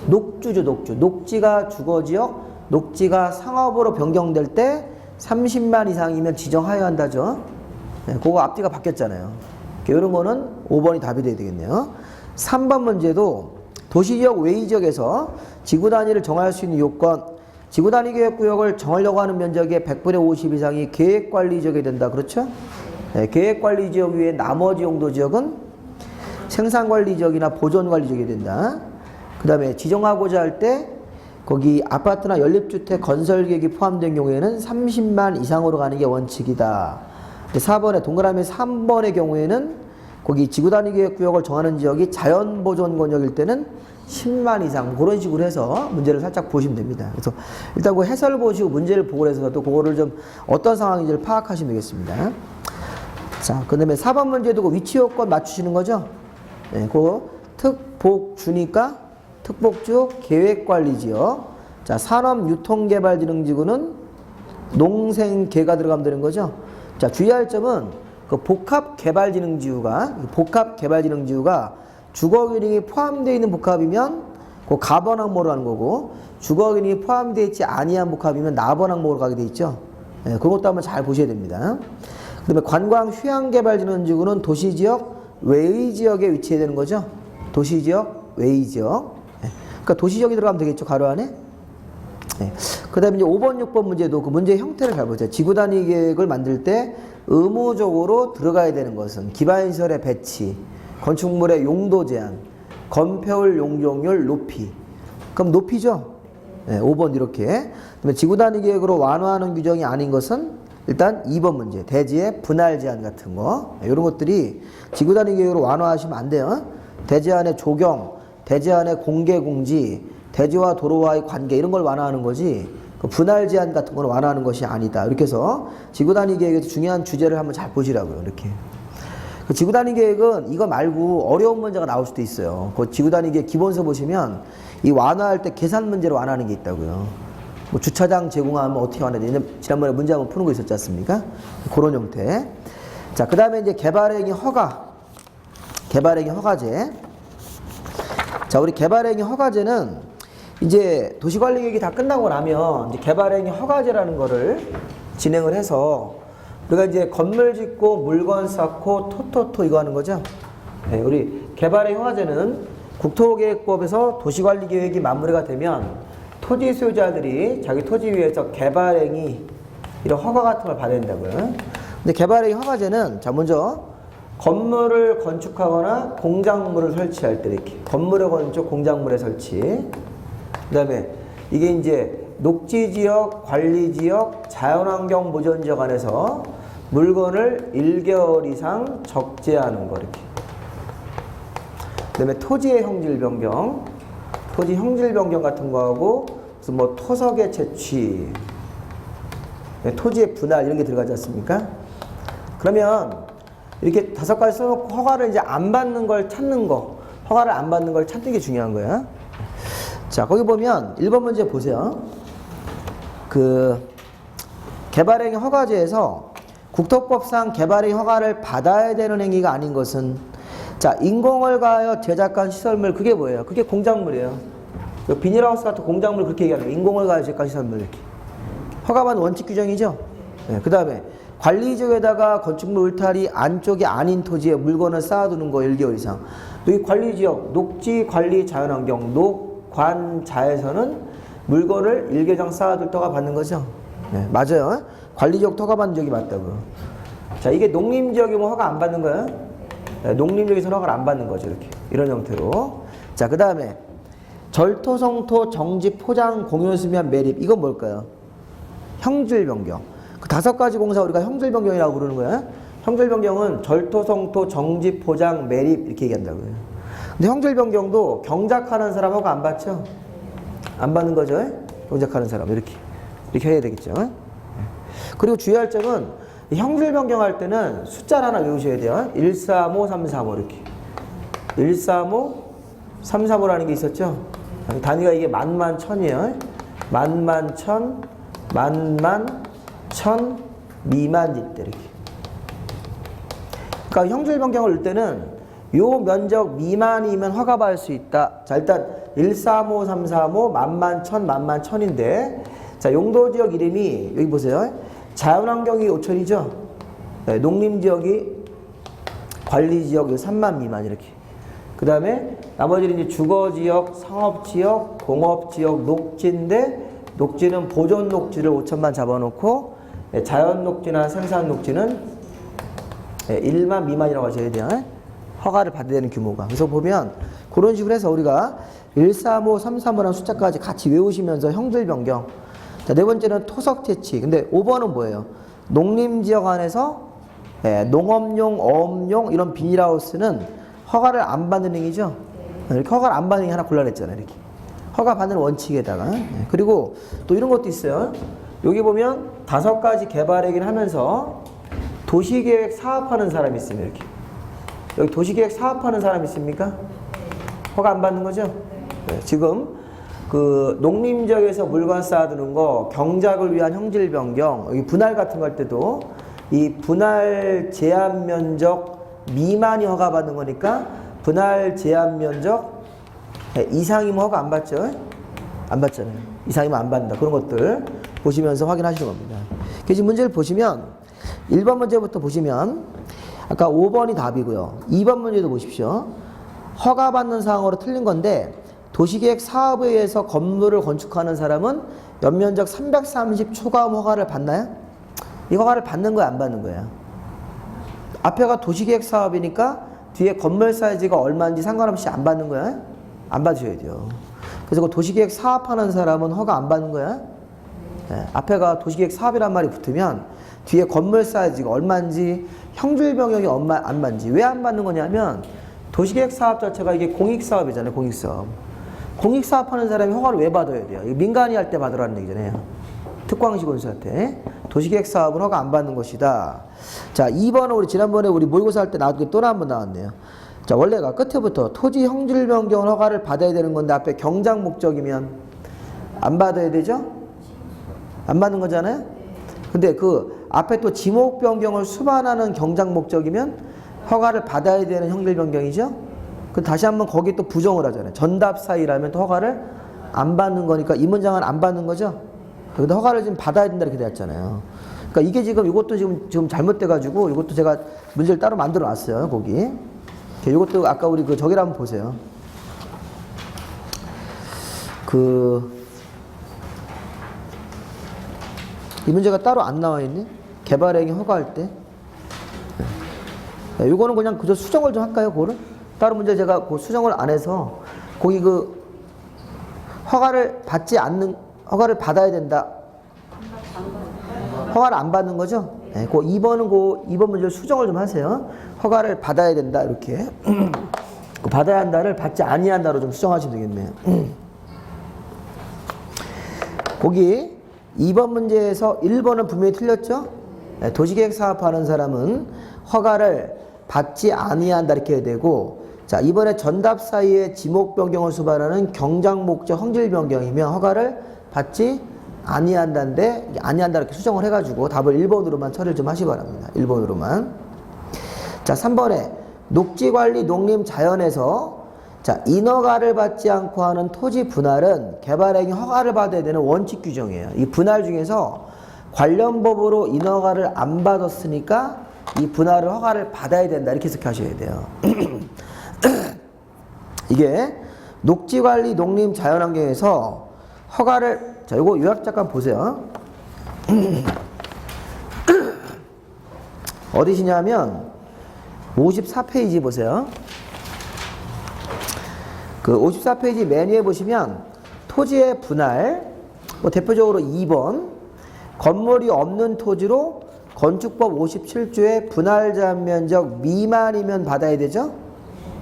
녹주죠. 녹주. 녹지가 주거지역, 녹지가 상업으로 변경될 때 30만 이상이면 지정하여야 한다죠. 네, 그거 앞뒤가 바뀌었잖아요. 이런 거는 5번이 답이 돼야 되겠네요. 3번 문제도 도시지역 외의지역에서 지구단위를 정할 수 있는 요건, 지구단위계획구역을 정하려고 하는 면적의 100분의 50 이상이 계획관리지역이 된다. 그렇죠? 네, 계획관리지역 위에 나머지 용도지역은 생산관리지역이나 보존관리지역이 된다. 그 다음에 지정하고자 할 때 거기 아파트나 연립주택 건설계획이 포함된 경우에는 30만 이상으로 가는 게 원칙이다. 4번에 동그라미 3번의 경우에는 거기 지구단위계획구역을 정하는 지역이 자연보존권역일 때는 10만 이상 그런 식으로 해서 문제를 살짝 보시면 됩니다. 그래서 일단 그 해설을 보시고 문제를 보고 해서 또 그거를 좀 어떤 상황인지를 파악하시면 되겠습니다. 자, 그 다음에 4번 문제도 그 위치요건 맞추시는 거죠? 네, 그 특복주니까 특복주 계획관리지역. 자, 산업유통개발진흥지구는 농생계가 들어가면 되는 거죠. 자, 주의할 점은 그 복합개발진흥지구가 주거기능이 포함되어 있는 복합이면 그 가번항목으로 하는 거고, 주거기능이 포함되어 있지 아니한 복합이면 나번항목으로 가게 돼 있죠. 예, 그것도 한번 잘 보셔야 됩니다. 그 다음에 관광 휴양개발진흥지구는 도시지역 외의 지역에 위치해야 되는 거죠. 도시지역 외의 지역. 예, 그러니까 도시지역이 들어가면 되겠죠, 가로 안에. 예. 그 다음에 이제 5번, 6번 문제도 그 문제의 형태를 잘 보자. 지구단위 계획을 만들 때 의무적으로 들어가야 되는 것은 기반시설의 배치, 건축물의 용도 제한, 건폐율 용적률 높이. 그럼 높이죠. 네, 5번 이렇게. 그다음에 지구단위 계획으로 완화하는 규정이 아닌 것은 일단 2번 문제. 대지의 분할 제한 같은 거. 이런 것들이 지구단위 계획으로 완화하시면 안 돼요. 대지안의 조경, 대지안의 공개 공지, 대지와 도로와의 관계 이런 걸 완화하는 거지. 그 분할 제한 같은 걸 완화하는 것이 아니다. 이렇게 해서 지구단위 계획에서 중요한 주제를 한번 잘 보시라고요. 이렇게. 그 지구단위 계획은 이거 말고 어려운 문제가 나올 수도 있어요. 그 지구단위 계획 기본서 보시면 이 완화할 때 계산 문제로 완화하는 게 있다고요. 뭐 주차장 제공하면 어떻게 완화되냐. 지난번에 문제 한번 푸는 거 있었지 않습니까? 그런 형태. 자, 그 다음에 이제 개발행위 허가제. 자, 우리 개발행위 허가제는 이제 도시관리계획이 다 끝나고 나면 이제 개발행위 허가제라는 거를 진행을 해서 우리가 이제 건물 짓고 물건 쌓고 토토토 이거 하는 거죠. 네, 우리 개발행위 허가제는 국토계획법에서 도시관리계획이 마무리가 되면 토지 소유자들이 자기 토지 위에서 개발행위 이런 허가 같은 걸 받아야 된다고요. 근데 개발행위 허가제는 자 먼저 건물을 건축하거나 공작물을 설치할 때 이렇게 건물의 건축, 공작물의 설치. 그다음에 이게 이제 녹지지역, 관리지역, 자연환경 보전지역 안에서 물건을 1개월 이상 적재하는 거 이렇게. 그다음에 토지의 형질 변경, 토지 형질 변경 같은 거하고 무슨 뭐 토석의 채취, 토지의 분할 이런 게 들어가지 않습니까? 그러면 이렇게 5가지 써놓고 허가를 이제 안 받는 걸 찾는 거, 허가를 안 받는 걸 찾는 게 중요한 거야. 자, 거기 보면 1번 문제 보세요. 그 개발행위 허가제에서 국토법상 개발행위 허가를 받아야 되는 행위가 아닌 것은 자, 인공을 가하여 제작한 시설물 그게 뭐예요? 그게 공작물이에요. 비닐하우스 같은 공작물 그렇게 얘기하는 거예요. 인공을 가하여 제작한 시설물 이렇게. 허가받는 원칙 규정이죠. 네, 그 다음에 관리지역에다가 건축물 울타리 안쪽이 아닌 토지에 물건을 쌓아두는 거 1개월 이상. 여기 관리지역, 녹지, 관리, 자연환경, 녹관자에서는 물건을 1개월 쌓아둘 허가 받는 거죠. 네, 맞아요. 관리지역 허가 받는 지역이 맞다고요. 자, 이게 농림지역이면 허가 안 받는 거예요. 네, 농림지역에서는 허가를 안 받는 거죠. 이렇게. 이런 형태로. 자, 그 다음에 절토, 성토, 정지, 포장, 공유수면, 매립. 이건 뭘까요? 형질 변경. 그 5가지 공사 우리가 형질 변경이라고 부르는 거야. 형질 변경은 절토, 성토, 정지, 포장, 매립 이렇게 얘기한다고요. 근데 형질 변경도 경작하는 사람 허가 안 받죠? 안 받는 거죠. 경작하는 사람 이렇게 해야 되겠죠. 그리고 주의할 점은 형질 변경할 때는 숫자를 하나 외우셔야 돼요. 135, 335 이렇게. 135, 335라는 게 있었죠. 단위가 이게 만만 천이에요. 만만 천, 만만 천, 미만일 때 이렇게. 그러니까 형질 변경을 넣을 때는 요 면적 미만이면 허가받을 수 있다. 자, 일단 135, 335, 만만 천, 만만 천인데 자, 용도지역 이름이 여기 보세요. 자연환경이 5천이죠. 네, 농림지역이 관리지역 3만 미만 이렇게. 그 다음에 나머지는 이제 주거지역, 상업지역, 공업지역, 녹지인데 녹지는 보존 녹지를 5천만 잡아놓고 자연 녹지나 생산 녹지는 1만 미만이라고 하셔야 돼요. 허가를 받아야 되는 규모가. 그래서 보면 그런 식으로 해서 우리가 135, 335라는 숫자까지 같이 외우시면서 형질 변경. 자, 네 번째는 토석 채취. 근데 5번은 뭐예요? 농림지역 안에서 농업용, 어업용 이런 비닐하우스는 허가를 안 받는 행위죠. 이렇게 허가를 안 받는 행위 하나 골라냈잖아요. 이렇게. 허가 받는 원칙에다가. 그리고 또 이런 것도 있어요. 여기 보면 5가지 개발 얘기를 하면서 도시계획 사업하는 사람이 있으면 이렇게. 여기 도시계획 사업하는 사람 있습니까? 허가 안 받는 거죠? 네, 지금 그 농림지역에서 물건 쌓아두는 거, 경작을 위한 형질 변경, 여기 분할 같은 거 할 때도 이 분할 제한 면적 미만이 허가받는 거니까 분할 제한 면적 이상이면 허가 안 받죠? 안 받잖아요. 이상이면 안 받는다. 그런 것들 보시면서 확인하시는 겁니다. 그래서 문제를 보시면 1번 문제부터 보시면 아까 5번이 답이고요. 2번 문제도 보십시오. 허가받는 사항으로 틀린 건데 도시계획 사업에 의해서 건물을 건축하는 사람은 연면적 330 초과음 허가를 받나요? 이 허가를 받는 거야, 안 받는 거야? 앞에가 도시계획 사업이니까 뒤에 건물 사이즈가 얼마인지 상관없이 안 받는 거야? 안 받으셔야 돼요. 그래서 그 도시계획 사업하는 사람은 허가 안 받는 거야? 네, 앞에가 도시계획 사업이란 말이 붙으면 뒤에 건물 사이즈가 얼마인지 형질 병역이 안 맞는지 왜 안 받는 거냐면 도시계획 사업 자체가 이게 공익사업이잖아요. 공익사업. 공익사업 하는 사람이 허가를 왜 받아야 돼요? 민간이 할 때 받으라는 얘기잖아요. 특광시 건설한테. 도시계획 사업은 허가 안 받는 것이다. 자, 2번은 우리 지난번에 우리 모의고사 할 때 나왔던 게 또 한 번 나왔네요. 자, 원래가 끝에부터 토지 형질 변경 허가를 받아야 되는 건데 앞에 경작 목적이면 안 받아야 되죠? 안 받는 거잖아요? 근데 그 앞에 또 지목 변경을 수반하는 경작 목적이면 허가를 받아야 되는 형질 변경이죠? 그 다시 한번 거기 또 부정을 하잖아요. 전답 사이라면 또 허가를 안 받는 거니까 이 문장은 안 받는 거죠? 근데 허가를 지금 받아야 된다 이렇게 되었잖아요. 그러니까 이게 지금 이것도 지금 잘못돼가지고 이것도 제가 문제를 따로 만들어 놨어요. 거기. 이것도 아까 우리 그 저기를 한번 보세요. 이 문제가 따로 안 나와 있네. 개발행위 허가할 때. 이거는 그냥 그저 수정을 좀 할까요? 그거를? 다른 문제 제가 그 수정을 안 해서 거기 그 허가를 받아야 된다. 허가를 안 받는 거죠? 네, 그 2번 문제를 수정을 좀 하세요. 허가를 받아야 된다. 이렇게. 그 받아야 한다를 받지 아니한다로 좀 수정하시면 되겠네요. 거기 2번 문제에서 1번은 분명히 틀렸죠? 네, 도시계획 사업하는 사람은 허가를 받지 아니한다 이렇게 해야 되고, 자, 이번에 전답 사이에 지목 변경을 수반하는 경작 목적 형질 변경이면 허가를 받지 아니한다인데 아니한다 이렇게 수정을 해가지고 답을 1번으로만 처리를 좀 하시기 바랍니다. 1번으로만. 자, 3번에 녹지관리 농림자연에서 자, 인허가를 받지 않고 하는 토지 분할은 개발행위 허가를 받아야 되는 원칙 규정이에요. 이 분할 중에서 관련 법으로 인허가를 안 받았으니까 이 분할을 허가를 받아야 된다 이렇게 해석하셔야 돼요. 이게 녹지관리 농림자연환경에서 허가를, 자, 요거 요약 잠깐 보세요. 어디시냐면 54페이지 보세요. 그 54페이지 맨 위에 보시면 토지의 분할, 뭐 대표적으로 2번 건물이 없는 토지로 건축법 57조의 분할 제한 면적 미만이면 받아야 되죠?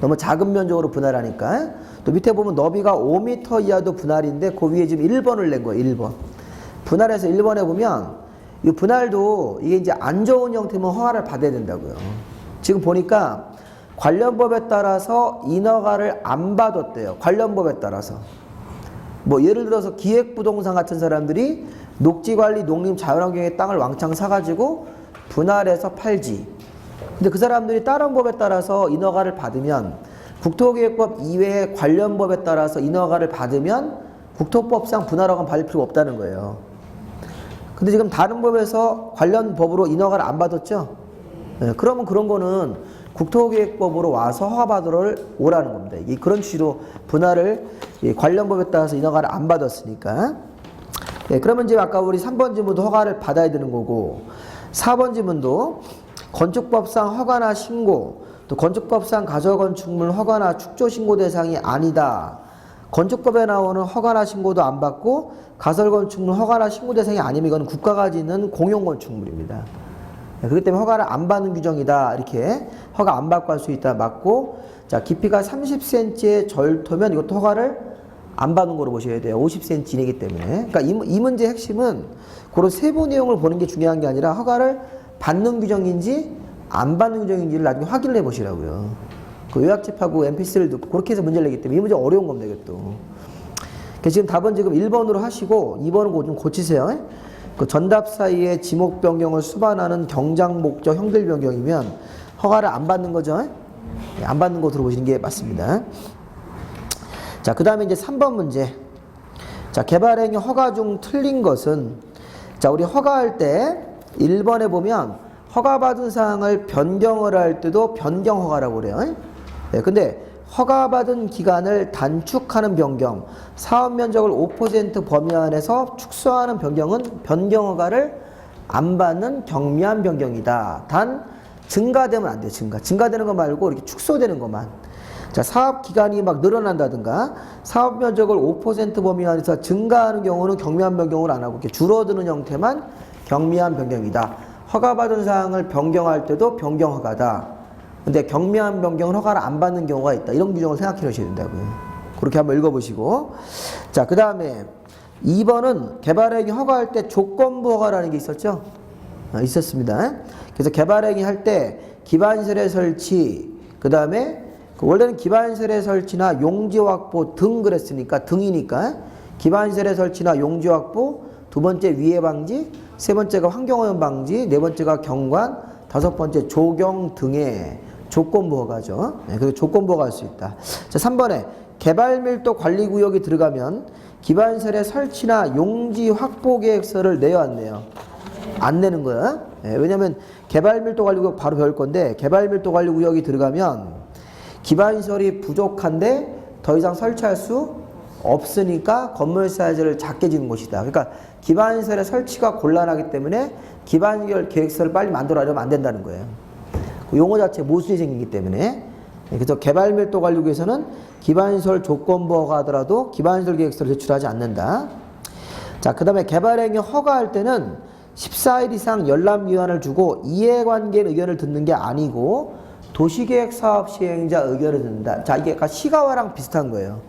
너무 작은 면적으로 분할하니까. 또 밑에 보면 너비가 5m 이하도 분할인데 그 위에 지금 1번을 낸 거예요. 1번. 분할해서 1번에 보면 이 분할도 이게 이제 안 좋은 형태면 허가를 받아야 된다고요. 지금 보니까 관련법에 따라서 인허가를 안 받았대요. 관련법에 따라서. 뭐 예를 들어서 기획부동산 같은 사람들이 녹지관리 농림자연환경의 땅을 왕창 사가지고 분할해서 팔지. 근데 그 사람들이 다른 법에 따라서 인허가를 받으면 국토기획법 이외의 관련 법에 따라서 인허가를 받으면 국토법상 분할허가는 받을 필요가 없다는 거예요. 근데 지금 다른 법에서 관련 법으로 인허가를 안 받았죠? 네, 그러면 그런 거는 국토기획법으로 와서 허가받으러 오라는 겁니다. 그런 취지로 분할을 관련 법에 따라서 인허가를 안 받았으니까. 네, 그러면 이제 아까 우리 3번 지문도 허가를 받아야 되는 거고 4번 지문도 건축법상 허가나 신고, 또 건축법상 가설건축물 허가나 축조신고 대상이 아니다. 건축법에 나오는 허가나 신고도 안 받고 가설건축물 허가나 신고 대상이 아니면 이건 국가가 가지는 공용건축물입니다. 그렇기 때문에 허가를 안 받는 규정이다. 이렇게 허가 안 받고 할 수 있다. 맞고, 자, 깊이가 30cm의 절토면 이것도 허가를 안 받는 거로 보셔야 돼요. 50cm이기 때문에. 그러니까 이 문제의 핵심은 그런 세부 내용을 보는 게 중요한 게 아니라 허가를 받는 규정인지 안 받는 규정인지를 나중에 확인을 해 보시라고요. 그 요약집하고 mp3를 듣고 그렇게 해서 문제를 내기 때문에 이 문제 어려운 겁니다. 이것도. 지금 답은 지금 1번으로 하시고 2번은 좀 고치세요. 그 전답 사이에 지목 변경을 수반하는 경장 목적 형질 변경이면 허가를 안 받는 거죠. 안 받는 거 들어보시는 게 맞습니다. 자, 그 다음에 이제 3번 문제. 자, 개발행위 허가 중 틀린 것은, 자, 우리 허가할 때 1번에 보면 허가받은 사항을 변경을 할 때도 변경 허가라고 그래요. 네, 근데 허가받은 기간을 단축하는 변경, 사업 면적을 5% 범위 안에서 축소하는 변경은 변경 허가를 안 받는 경미한 변경이다. 단 증가되면 안 돼요. 증가되는 거 말고 이렇게 축소되는 것만. 자, 사업 기간이 막 늘어난다든가 사업 면적을 5% 범위 안에서 증가하는 경우는 경미한 변경을 안 하고 이렇게 줄어드는 형태만 경미한 변경이다. 허가받은 사항을 변경할 때도 변경 허가다. 근데 경미한 변경은 허가를 안 받는 경우가 있다. 이런 규정을 생각해 놓으셔야 된다고요. 그렇게 한번 읽어보시고. 자, 그 다음에 2번은 개발행위 허가할 때 조건부 허가라는 게 있었죠? 있었습니다. 그래서 개발행위 할 때 기반시설의 설치, 그 다음에 원래는 기반시설의 설치나 용지 확보 등 그랬으니까 등이니까 기반시설의 설치나 용지 확보, 두 번째 위해 방지, 세 번째가 환경오염 방지, 네 번째가 경관, 다섯 번째 조경 등의 조건부 허가죠. 네, 그래서 조건부 허가할 수 있다. 자, 3번에 개발밀도 관리구역이 들어가면 기반시설의 설치나 용지 확보 계획서를 내야 안 내요? 안 내는 거야. 네, 왜냐면 개발밀도 관리구역 바로 배울 건데 개발밀도 관리구역이 들어가면 기반시설이 부족한데 더 이상 설치할 수 없으니까 건물 사이즈를 작게 지는 곳이다. 그러니까 기반시설의 설치가 곤란하기 때문에 기반시설 계획서를 빨리 만들어내면 안 된다는 거예요. 그 용어 자체 모순이 생기기 때문에. 그래서 개발밀도 관리구역에서는 기반시설 조건부 허가하더라도 기반시설 계획서를 제출하지 않는다. 자, 그 다음에 개발행위 허가할 때는 14일 이상 열람기한을 주고 이해관계인 의견을 듣는 게 아니고 도시계획 사업 시행자 의견을 듣는다. 자, 이게 아까 시가화랑 비슷한 거예요.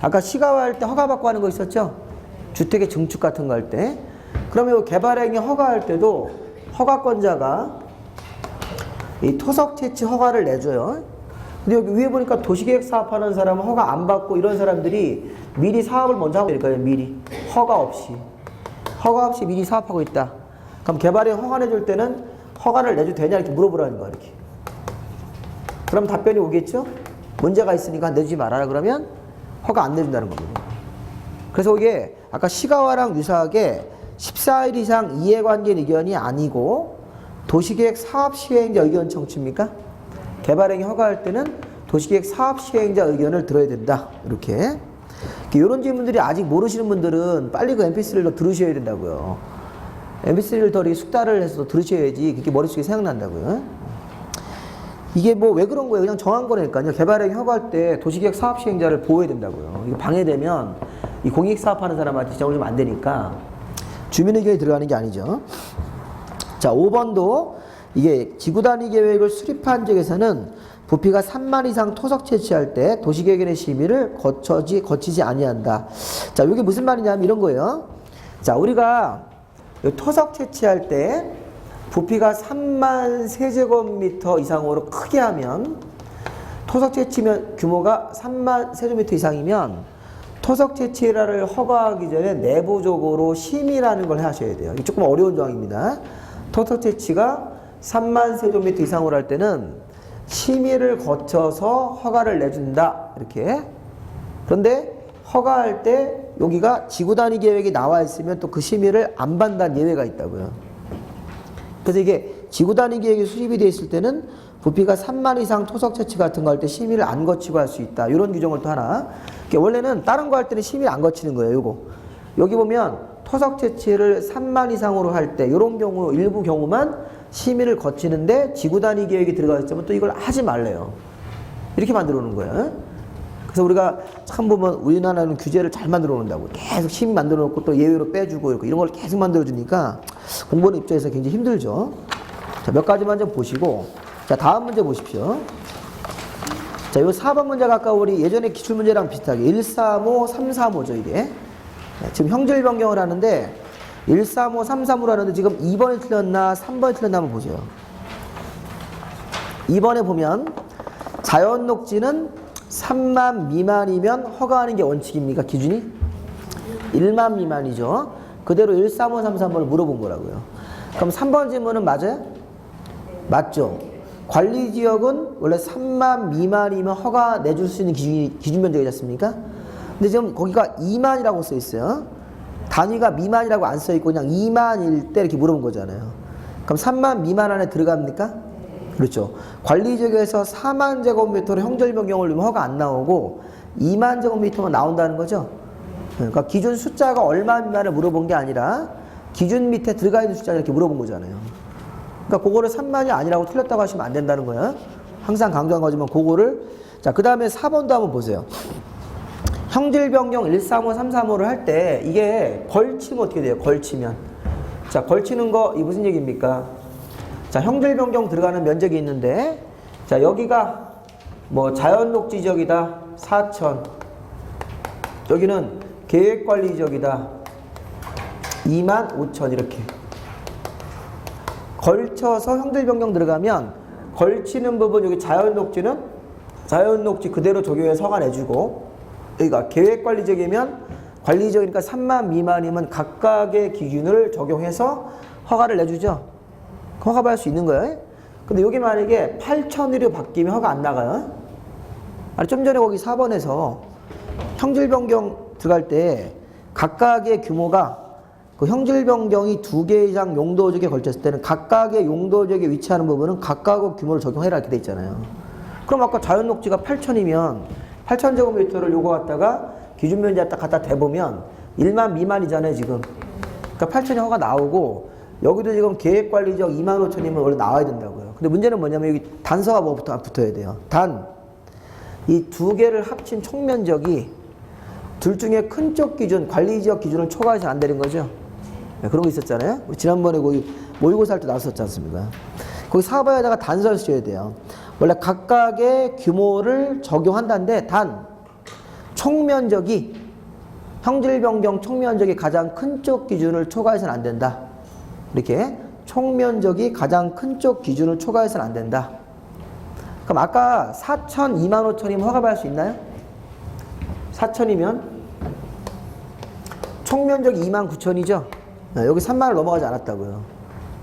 아까 시가화 할 때 허가받고 하는 거 있었죠? 주택의 증축 같은 거 할 때. 그러면 개발행위 허가할 때도 허가권자가 이 토석 채취 허가를 내줘요. 근데 여기 위에 보니까 도시계획 사업하는 사람은 허가 안 받고 이런 사람들이 미리 사업을 먼저 하고 있으니까요. 미리. 허가 없이 미리 사업하고 있다. 그럼 개발행위 허가 내줄 때는 허가를 내줘도 되냐 이렇게 물어보라는 거야. 이렇게. 그럼 답변이 오겠죠? 문제가 있으니까 내주지 말아라 그러면 허가 안 내준다는 겁니다. 그래서 이게 아까 시가화랑 유사하게 14일 이상 이해관계인 의견이 아니고 도시계획 사업시행자 의견 청취입니까? 개발행위 허가할 때는 도시계획 사업시행자 의견을 들어야 된다. 이렇게. 이런 질문들이 아직 모르시는 분들은 빨리 그 mp3를 더 들으셔야 된다고요. mp3를 더 숙달을 해서 들으셔야지 그게 머릿속에 생각난다고요. 이게 뭐 왜 그런 거예요? 그냥 정한 거니까요. 개발행위 허가할 때 도시계획 사업시행자를 보호해야 된다고요. 이거 방해되면 이 공익사업하는 사람한테 지장을 주면 안 되니까 주민의견이 들어가는 게 아니죠. 자, 5번도 이게 지구단위 계획을 수립한 지역에서는 부피가 3만 이상 토석 채취할 때 도시계획의 심의를 거치지 아니한다. 자, 이게 무슨 말이냐면 이런 거예요. 자, 우리가 토석 채취할 때 부피가 3만 세제곱미터 이상으로 크게 하면 토석 채취면 규모가 3만 세제곱미터 이상이면 토석 채취를 허가하기 전에 내부적으로 심의라는 걸 하셔야 돼요. 이게 조금 어려운 조항입니다. 토석 채취가 3만 세제곱미터 이상으로 할 때는 심의를 거쳐서 허가를 내준다. 이렇게. 그런데 허가할 때 여기가 지구단위 계획이 나와 있으면 또 그 심의를 안 받는다는 예외가 있다고요. 그래서 이게 지구단위 계획이 수립이 되어 있을 때는 부피가 3만 이상 토석 채취 같은 거 할 때 심의를 안 거치고 할 수 있다. 이런 규정을 또 하나. 원래는 다른 거 할 때는 심의를 안 거치는 거예요. 요거. 여기 보면 토석 채취를 3만 이상으로 할 때 이런 경우 일부 경우만 심의를 거치는데 지구단위 계획이 들어가 있으면 또 이걸 하지 말래요. 이렇게 만들어 놓은 거예요. 그래서 우리가 참 보면 우리나라는 규제를 잘 만들어 놓는다고. 계속 심의 만들어 놓고 또 예외로 빼주고 이런 걸 계속 만들어 주니까 공부하는 입장에서 굉장히 힘들죠. 자, 몇 가지만 좀 보시고. 자, 다음 문제 보십시오. 자, 이 4번 문제가 아까 우리 예전에 기출문제랑 비슷하게 135, 335죠, 이게. 지금 형질 변경을 하는데 135, 335로 하는데 지금 2번이 틀렸나 3번이 틀렸나 한번 보세요. 2번에 보면 자연 녹지는 3만 미만이면 허가하는 게 원칙입니까? 기준이? 1만 미만이죠. 그대로 13533번을 물어본 거라고요. 그럼 3번 질문은 맞아요? 맞죠? 관리지역은 원래 3만 미만이면 허가 내줄 수 있는 기준 면적이지 않습니까? 근데 지금 거기가 2만이라고 써 있어요. 단위가 미만이라고 안 써 있고 그냥 2만일 때 이렇게 물어본 거잖아요. 그럼 3만 미만 안에 들어갑니까? 그렇죠. 관리지역에서 4만 제곱미터로 형질 변경을 넣으면 허가 안 나오고 2만 제곱미터만 나온다는 거죠. 그러니까 기준 숫자가 얼마 미만을 물어본 게 아니라 기준 밑에 들어가 있는 숫자를 이렇게 물어본 거잖아요. 그러니까 그거를 3만이 아니라고 틀렸다고 하시면 안 된다는 거야. 항상 강조한 거지만 그거를. 자, 그 다음에 4번도 한번 보세요. 형질 변경 135, 335를 할 때 이게 걸치면 어떻게 돼요? 걸치면. 자, 걸치는 거 이 무슨 얘기입니까? 자, 형질 변경 들어가는 면적이 있는데, 자, 여기가 뭐 자연 녹지 지역이다 4천, 여기는 계획 관리 지역이다 2만 5천 이렇게 걸쳐서 형질 변경 들어가면 걸치는 부분 여기 자연 녹지는 자연 녹지 그대로 적용해서 허가 내주고, 여기가 계획 관리 지역이면 관리 지역이니까 3만 미만이면 각각의 기준을 적용해서 허가를 내주죠. 허가 받을 수 있는 거예요. 근데 여기 만약에 8,000으로 바뀌면 허가 안 나가요. 아니, 좀 전에 거기 4번에서 형질 변경 들어갈 때 각각의 규모가 그 형질 변경이 2개 이상 용도 지역에 걸쳤을 때는 각각의 용도 지역에 위치하는 부분은 각각의 규모를 적용해라 이렇게 돼 있잖아요. 그럼 아까 자연 녹지가 8,000이면 8,000제곱미터를 요거 갖다가 기준 면적 갖다 대보면 1만 미만이잖아요 지금. 그러니까 8,000이 허가 나오고 여기도 지금 계획관리지역 25,000이면 원래 나와야 된다고요. 근데 문제는 뭐냐면 여기 단서가 뭐 붙어야 돼요. 단 이 두 개를 합친 총면적이 둘 중에 큰 쪽 기준, 관리지역 기준을 초과해서 안 되는 거죠. 네, 그런 거 있었잖아요. 우리 지난번에 거기 모의고사 할 때 나왔었지 않습니까? 거기 4번에다가 단서를 써야 돼요. 원래 각각의 규모를 적용한다는데 단 총면적이 형질 변경 총면적이 가장 큰 쪽 기준을 초과해서는 안 된다. 이렇게 총면적이 가장 큰 쪽 기준을 초과해서는 안 된다. 그럼 아까 4,000, 25,000이면 허가 받을 수 있나요? 4,000이면 총면적이 29,000이죠. 여기 3만을 넘어가지 않았다고요.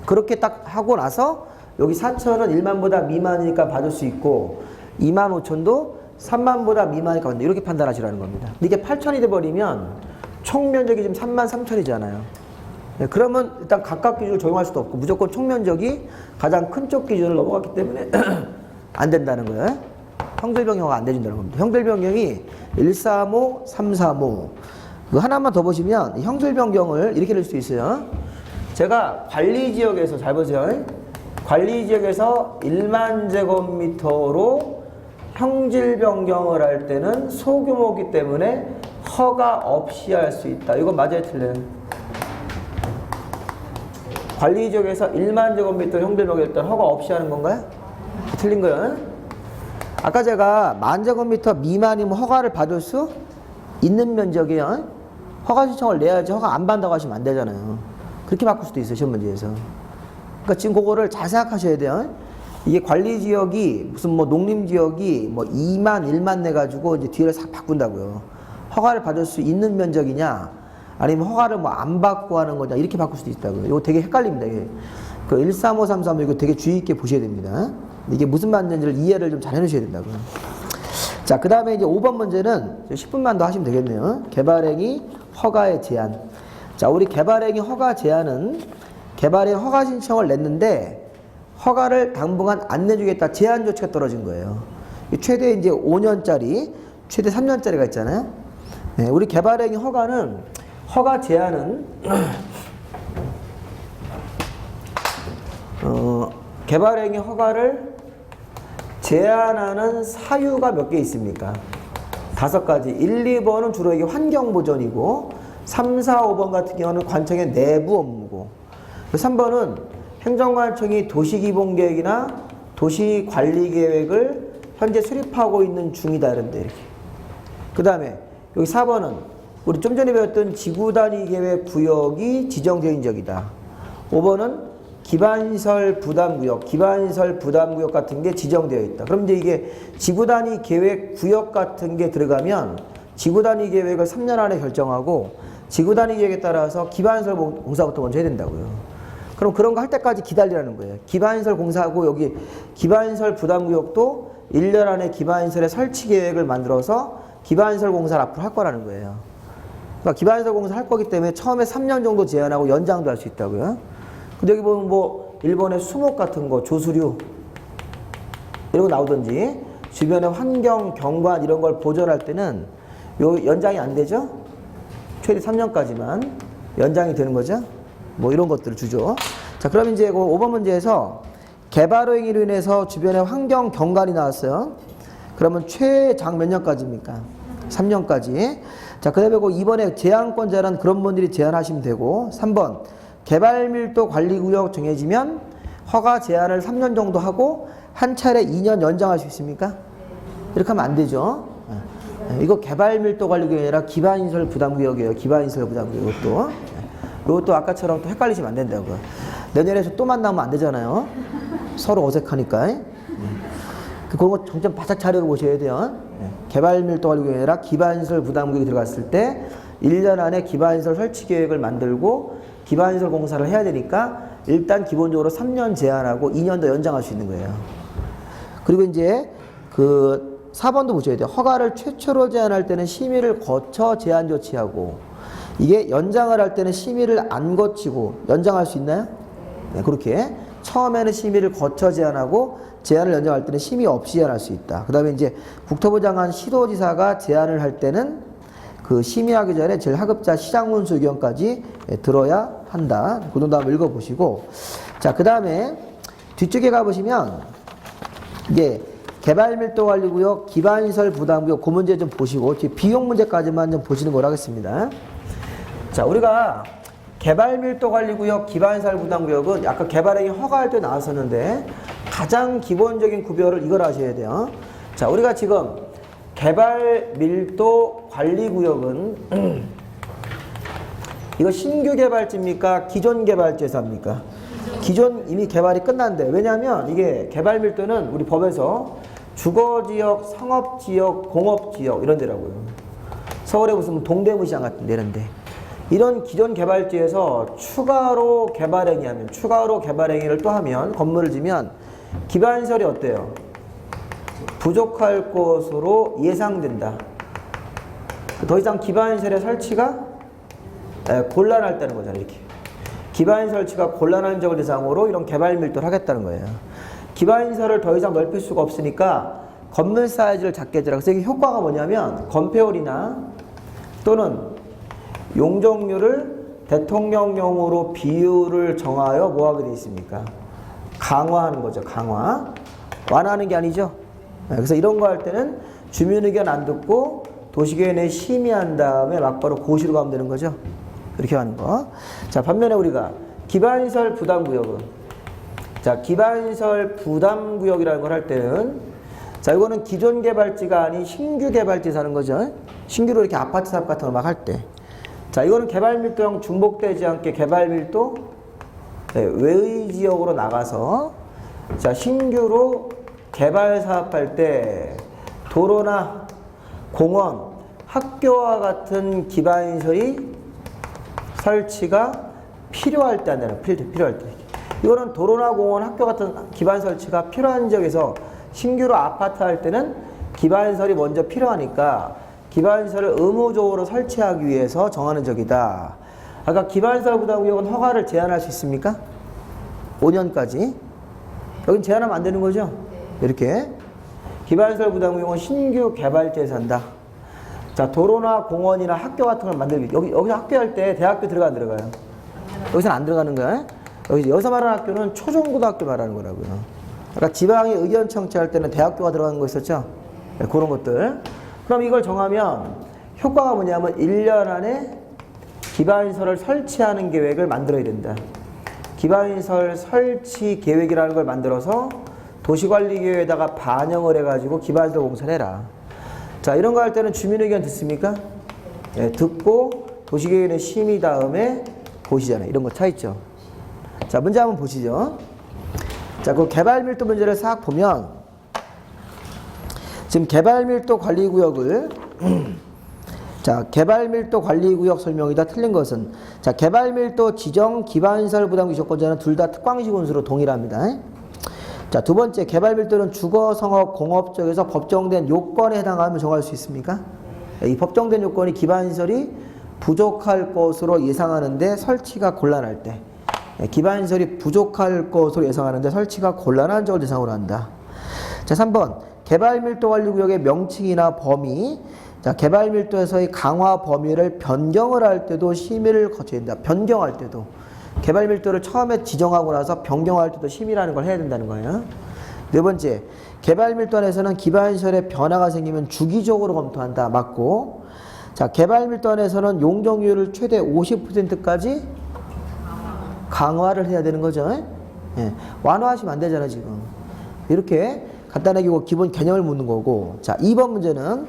그렇게 딱 하고 나서 여기 4,000은 1만보다 미만이니까 받을 수 있고 25,000도 3만보다 미만이니까 받는다. 이렇게 판단하시라는 겁니다. 이게 8,000이 돼버리면 총면적이 지금 33,000이잖아요. 그러면 일단 각각 기준을 적용할 수도 없고 무조건 총면적이 가장 큰 쪽 기준을 넘어갔기 때문에 안 된다는 거예요. 형질 변경이 안 돼준다는 겁니다. 형질 변경이 135, 335 그 하나만 더 보시면 형질 변경을 이렇게 낼 수 있어요. 제가 관리지역에서 잘 보세요. 관리지역에서 1만 제곱미터로 형질 변경을 할 때는 소규모이기 때문에 허가 없이 할 수 있다. 이건 맞아요, 틀려요? 관리지역에서 1만 제곱미터 형질 변경일 때 허가 없이 하는 건가요? 틀린 거예요. 아까 제가 10,000제곱미터 미만이면 허가를 받을 수 있는 면적이에요. 허가 신청을 내야지 허가 안 받는다고 하시면 안 되잖아요. 그렇게 바꿀 수도 있어요, 시험 문제에서. 그러니까 지금 그거를 잘 생각하셔야 돼요. 이게 관리지역이 무슨 뭐 농림지역이 뭐 2만, 1만 내가지고 이제 뒤를 싹 바꾼다고요. 허가를 받을 수 있는 면적이냐, 아니면 허가를 뭐 안 받고 하는 거냐, 이렇게 바꿀 수도 있다고요. 이거 되게 헷갈립니다. 이게. 그 13533 이거 되게 주의 있게 보셔야 됩니다. 이게 무슨 말인지를 이해를 좀 잘 해놓으셔야 된다고요. 자, 그 다음에 이제 5번 문제는 10분만 더 하시면 되겠네요. 개발행위 허가의 제한. 자, 우리 개발행위 허가 제한은 개발행 허가 신청을 냈는데 허가를 당분간 안 내주겠다. 제한 조치가 떨어진 거예요. 최대 이제 5년짜리, 최대 3년짜리가 있잖아요. 네, 우리 개발행위 허가는 허가 제한은 개발행위 허가를 제한하는 사유가 몇 개 있습니까? 5가지. 1, 2번은 주로 이게 환경보전이고 3, 4, 5번 같은 경우는 관청의 내부 업무고 3번은 행정관청이 도시기본계획이나 도시관리계획을 현재 수립하고 있는 중이다 이런데 이렇게. 그 다음에 여기 4번은 우리 좀 전에 배웠던 지구단위계획 구역이 지정되어 있는 지역이다. 5번은 기반시설 부담구역, 기반시설 부담구역 같은 게 지정되어 있다. 그럼 이제 이게 지구단위 계획 구역 같은 게 들어가면 지구단위 계획을 3년 안에 결정하고 지구 단위 계획에 따라서 기반시설 공사부터 먼저 해야 된다고요. 그럼 그런 거 할 때까지 기다리라는 거예요. 기반시설 공사하고 여기 기반시설 부담구역도 1년 안에 기반시설의 설치 계획을 만들어서 기반시설 공사를 앞으로 할 거라는 거예요. 그러니까 기반시설 공사를 할 거기 때문에 처음에 3년 정도 제한하고 연장도 할 수 있다고요. 근데 여기 보면 뭐 일본의 수목 같은 거, 조수류 이런 거 나오든지 주변의 환경, 경관 이런 걸 보존할 때는 요 연장이 안 되죠? 최대 3년까지만 연장이 되는 거죠? 뭐 이런 것들을 주죠. 자, 그럼 이제 그 5번 문제에서 개발 행위로 인해서 주변의 환경 경관이 나왔어요. 그러면 최장 몇 년까지입니까? 3년까지. 자, 그 다음에 그 2번에 제한권자는 그런 분들이 제한하시면 되고, 3번 개발 밀도 관리구역 정해지면 허가 제한을 3년 정도 하고 한 차례 2년 연장할 수 있습니까? 이렇게 하면 안 되죠. 이거 개발 밀도 관리구역이 아니라 기반시설 부담구역이에요. 기반시설 부담구역 이것도 아까처럼 또 헷갈리시면 안 된다고요. 내년에 또 만나면 안 되잖아요. 서로 어색하니까. 그런 거 정점 바짝 차려고 보셔야 돼요. 개발 밀도 관리구역이 아니라 기반시설 부담구역이 들어갔을 때 1년 안에 기반시설 설치 계획을 만들고 기반시설 공사를 해야 되니까 일단 기본적으로 3년 제한하고 2년 더 연장할 수 있는 거예요. 그리고 이제 그 4번도 보셔야 돼요. 허가를 최초로 제한할 때는 심의를 거쳐 제한 조치하고 이게 연장을 할 때는 심의를 안 거치고 연장할 수 있나요? 네, 그렇게 처음에는 심의를 거쳐 제한하고 제한을 연장할 때는 심의 없이 제한할 수 있다. 그 다음에 이제 국토부 장관 시도지사가 제한을 할 때는 그 심의하기 전에 제일 하급자 시장문수 의견까지 들어야 한다. 그 정도 한번 읽어보시고. 자, 그 다음에 뒤쪽에 가보시면 이제 개발밀도관리구역, 기반시설 부담구역 그 문제 좀 보시고 뒤에 비용 문제까지만 좀 보시는 걸로 하겠습니다. 자, 우리가 개발밀도관리구역, 기반시설 부담구역은 아까 개발행위 허가할 때 나왔었는데 가장 기본적인 구별을 이걸 하셔야 돼요. 자, 우리가 지금 개발밀도관리구역은 이거 신규 개발지입니까? 기존 개발지에서 합니까? 기존 이미 개발이 끝난대. 왜냐하면 이게 개발밀도는 우리 법에서 주거지역, 상업지역, 공업지역 이런 데라고요. 서울에 무슨 동대문시장 같은 데 이런데 이런 기존 개발지에서 추가로 개발행위하면 추가로 개발행위를 또 하면 건물을 지면 기반시설이 어때요? 부족할 것으로 예상된다. 더 이상 기반시설의 설치가 곤란할 때는 거잖아요. 이렇게 기반시설 설치가 곤란한 적을 대상으로 이런 개발 밀도를 하겠다는 거예요. 기반시설을 더 이상 넓힐 수가 없으니까 건물 사이즈를 작게 해주라. 그래서 이게 효과가 뭐냐면 건폐율이나 또는 용적률을 대통령령으로 비율을 정하여 뭐하게 되어 있습니까? 강화하는 거죠. 강화. 완화하는 게 아니죠. 그래서 이런 거 할 때는 주민 의견 안 듣고 도시계획에 심의한 다음에 막바로 고시로 가면 되는 거죠. 이렇게 하는 거. 자, 반면에 우리가 기반시설 부담구역은 자, 기반시설 부담구역이라는 걸 할 때는 자, 이거는 기존 개발지가 아닌 신규 개발지에서 하는 거죠. 신규로 이렇게 아파트 사업 같은 거 막 할 때. 자, 이거는 개발밀도형 중복되지 않게 개발밀도 외의 지역으로 나가서 자, 신규로 개발 사업할 때 도로나 공원, 학교와 같은 기반시설이 설치가 필요할 때 한다는 필요할 때. 이거는 도로나 공원, 학교 같은 기반 설치가 필요한 지역에서 신규로 아파트 할 때는 기반시설이 먼저 필요하니까 기반시설을 의무적으로 설치하기 위해서 정하는 적이다. 아까 기반시설 부담구역은 허가를 제한할 수 있습니까? 5년까지. 여긴 제한하면 안 되는 거죠? 이렇게. 기반시설 부담구역은 신규 개발지에서 한다. 자, 도로나 공원이나 학교 같은 걸 만들기. 여기서 학교 할 때 대학교 들어가 안 들어가요? 여기서는 안 들어가는 거야. 여기서 말하는 학교는 초중고등학교 말하는 거라고요. 아까 지방에 의견 청취할 때는 대학교가 들어가는 거 있었죠? 네, 그런 것들. 그럼 이걸 정하면 효과가 뭐냐면 1년 안에 기반시설을 설치하는 계획을 만들어야 된다. 기반시설 설치 계획이라는 걸 만들어서 도시관리계획에다가 반영을 해가지고 기반시설 공사를 해라. 자, 이런 거 할 때는 주민 의견 듣습니까? 네, 듣고 도시계획의 심의 다음에 보시잖아요. 이런 거 차 있죠. 자, 문제 한번 보시죠. 자, 그 개발밀도 문제를 싹 보면 지금 개발밀도 관리구역을 자, 개발밀도 관리구역 설명이다. 틀린 것은. 자, 개발밀도 지정 기반시설 부담 조건자는 둘 다 특광식 운수로 동일합니다. 자, 두 번째, 개발밀도는 주거, 성업, 공업 쪽에서 법정된 요건에 해당하면 정할 수 있습니까? 이 법정된 요건이 기반시설이 부족할 것으로 예상하는데 설치가 곤란할 때. 기반시설이 부족할 것으로 예상하는데 설치가 곤란한 적을 대상으로 한다. 자, 3번. 개발밀도 관리구역의 명칭이나 범위. 자, 개발밀도에서의 강화 범위를 변경을 할 때도 심의를 거쳐야 된다. 변경할 때도. 개발밀도를 처음에 지정하고 나서 변경할 때도 심의라는 걸 해야 된다는 거예요. 네 번째, 개발밀도 안에서는 기반시설에 변화가 생기면 주기적으로 검토한다. 맞고. 자, 개발밀도 안에서는 용적률을 최대 50%까지 강화를 해야 되는 거죠. 예. 완화하시면 안 되잖아, 지금. 이렇게 간단하게 기본 개념을 묻는 거고. 자, 2번 문제는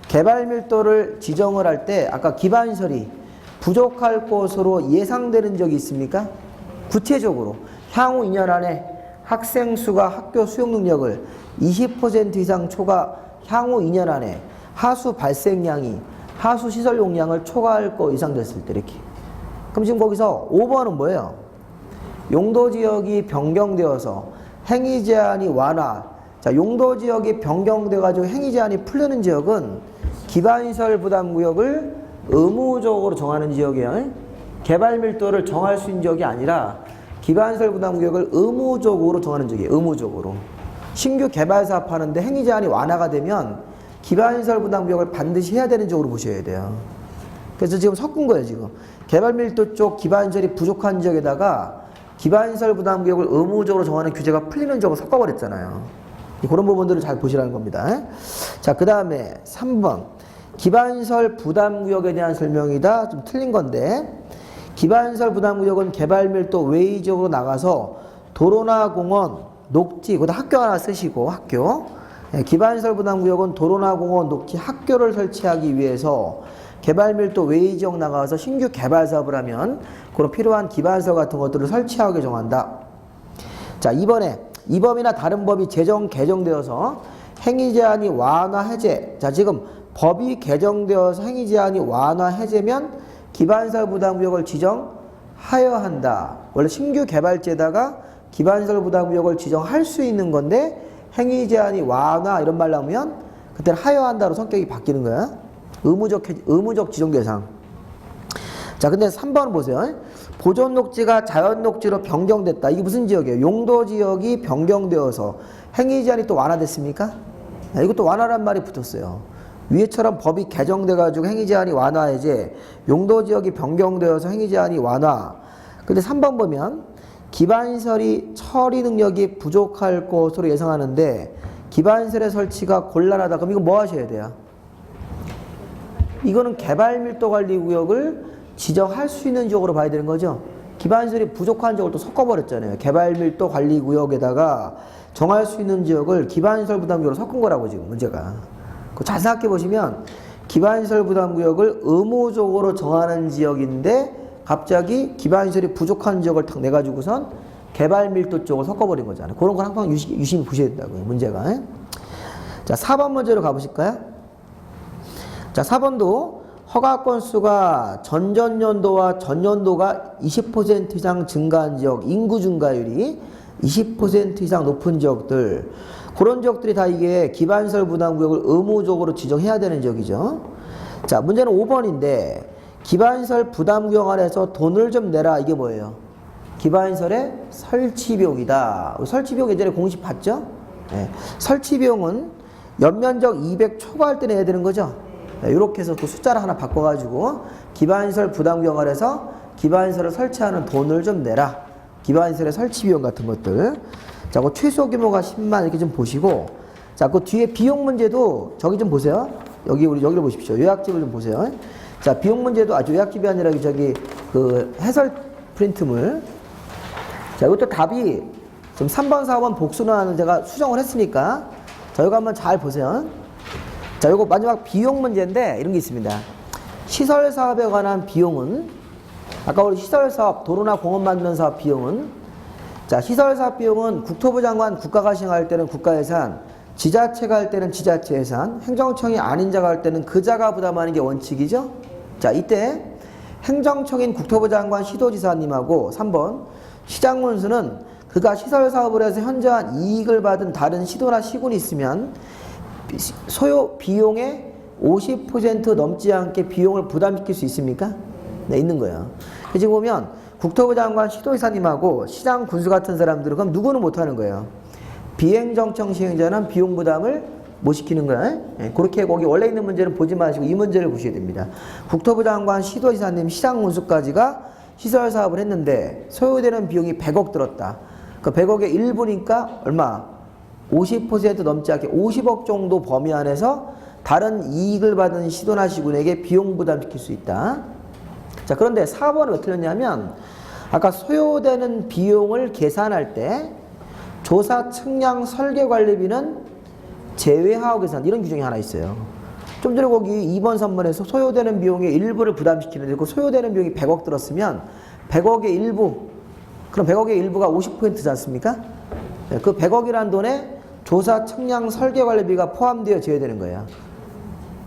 개발밀도를 지정을 할 때 아까 기반시설이 부족할 것으로 예상되는 적이 있습니까? 구체적으로 향후 2년 안에 학생 수가 학교 수용 능력을 20% 이상 초과, 향후 2년 안에 하수 발생량이 하수 시설 용량을 초과할 거 예상됐을 때 이렇게. 그럼 지금 거기서 5번은 뭐예요? 용도 지역이 변경되어서 행위 제한이 완화. 자, 용도 지역이 변경돼 가지고 행위 제한이 풀리는 지역은 기반시설 부담 구역을 의무적으로 정하는 지역이에요. 개발밀도를 정할 수 있는 지역이 아니라 기반시설 부담 구역을 의무적으로 정하는 지역이에요. 의무적으로. 신규 개발 사업하는데 행위 제한이 완화가 되면 기반시설 부담 구역을 반드시 해야 되는 지역으로 보셔야 돼요. 그래서 지금 섞은 거예요, 지금. 개발밀도 쪽 기반시설이 부족한 지역에다가 기반시설 부담 구역을 의무적으로 정하는 규제가 풀리는 지역을 섞어버렸잖아요. 그런 부분들을 잘 보시라는 겁니다. 자, 그 다음에 3번. 기반시설 부담구역에 대한 설명이다. 좀 틀린 건데, 기반시설 부담구역은 개발밀도 외의 지역으로 나가서 도로나 공원, 녹지, 그다 학교 하나 쓰시고 학교. 기반시설 부담구역은 도로나 공원, 녹지, 학교를 설치하기 위해서 개발밀도 외의 지역 나가서 신규 개발 사업을 하면 그런 필요한 기반시설 같은 것들을 설치하게 정한다. 자, 이번에 이 법이나 다른 법이 개정되어서 행위 제한이 완화 해제. 자, 지금 법이 개정되어서 행위 제한이 완화 해제면 기반시설 부담구역을 지정하여야 한다. 원래 신규 개발지에다가 기반시설 부담구역을 지정할 수 있는 건데 행위 제한이 완화 이런 말 나오면 그때는 하여야 한다로 성격이 바뀌는 거야. 의무적 지정 대상. 자, 근데 3번 보세요. 보존 녹지가 자연 녹지로 변경됐다. 이게 무슨 지역이에요? 용도 지역이 변경되어서 행위 제한이 또 완화됐습니까? 이것도 완화란 말이 붙었어요. 위에처럼 법이 개정돼가지고 행위 제한이 완화 해제, 용도 지역이 변경되어서 행위 제한이 완화. 근데 3번 보면 기반시설이 처리 능력이 부족할 것으로 예상하는데 기반시설의 설치가 곤란하다. 그럼 이거 뭐 하셔야 돼요? 이거는 개발밀도관리구역을 지정할 수 있는 지역으로 봐야 되는 거죠. 기반시설이 부족한 지역을 또 섞어버렸잖아요. 개발밀도관리구역에다가 정할 수 있는 지역을 기반시설 부담구역으로 섞은 거라고 지금 문제가. 잘 생각해 보시면 기반시설 부담구역을 의무적으로 정하는 지역인데 갑자기 기반시설이 부족한 지역을 탁 내가지고선 개발밀도 쪽을 섞어버린 거잖아요. 그런 걸 항상 유심히 보셔야 된다고요. 문제가. 자, 4번 문제로 가보실까요? 자, 4번도 허가 건수가 전전년도와 전년도가 20% 이상 증가한 지역, 인구 증가율이 20% 이상 높은 지역들, 그런 지역들이 다 이게 기반시설 부담구역을 의무적으로 지정해야 되는 지역이죠. 자, 문제는 5번인데 기반시설 부담구역 안에서 돈을 좀 내라. 이게 뭐예요? 기반시설의 설치비용이다. 설치비용 예전에 공식 봤죠? 네. 설치비용은 연면적 200 초과할 때 내야 되는 거죠. 네, 이렇게 해서 그 숫자를 하나 바꿔가지고 기반시설 부담구역 안에서 기반시설을 설치하는 돈을 좀 내라. 기반시설의 설치비용 같은 것들. 자, 그 최소 규모가 10만 이렇게 좀 보시고, 자, 그 뒤에 비용 문제도 저기 좀 보세요. 여기를 보십시오. 요약집을 좀 보세요. 자, 비용 문제도 아주 요약집이 아니라 저기 그 해설 프린트물. 자, 이것도 답이 지금 3번, 4번 복수는 제가 수정을 했으니까 자, 이거 한번 잘 보세요. 자, 이거 마지막 비용 문제인데 이런 게 있습니다. 시설 사업에 관한 비용은 아까 우리 시설 사업, 도로나 공원 만드는 사업 비용은 자, 시설 사업 비용은 국토부 장관 국가가 시행할 때는 국가 예산 지자체가 할 때는 지자체 예산, 행정청이 아닌 자가 할 때는 그 자가 부담하는 게 원칙이죠. 자, 이때 행정청인 국토부 장관 시도지사님하고 3번 시장군수는 그가 시설 사업을 해서 현저한 이익을 받은 다른 시도나 시군이 있으면 소요 비용의 50% 넘지 않게 비용을 부담시킬 수 있습니까? 네, 있는 거예요. 지금 보면 국토부 장관 시도지사님하고 시장 군수 같은 사람들은 그럼 누구는 못하는 거예요. 비행정청 시행자는 비용 부담을 못 시키는 거야. 예, 그렇게 거기 원래 있는 문제는 보지 마시고 이 문제를 보셔야 됩니다. 국토부 장관 시도지사님 시장 군수까지가 시설 사업을 했는데 소요되는 비용이 100억 들었다. 그 100억의 일부니까 얼마? 50% 넘지 않게 50억 정도 범위 안에서 다른 이익을 받은 시도나 시군에게 비용 부담시킬 수 있다. 자, 그런데 4번은 어떻게 했냐면 아까 소요되는 비용을 계산할 때 조사, 측량, 설계 관리비는 제외하고 계산 이런 규정이 하나 있어요. 좀 전에 거기 2번, 3번에서 소요되는 비용의 일부를 부담시키는데 그 소요되는 비용이 100억 들었으면 100억의 일부, 그럼 100억의 일부가 50%지 않습니까? 그 100억이라는 돈에 조사, 측량, 설계 관리비가 포함되어 제외되는 거예요.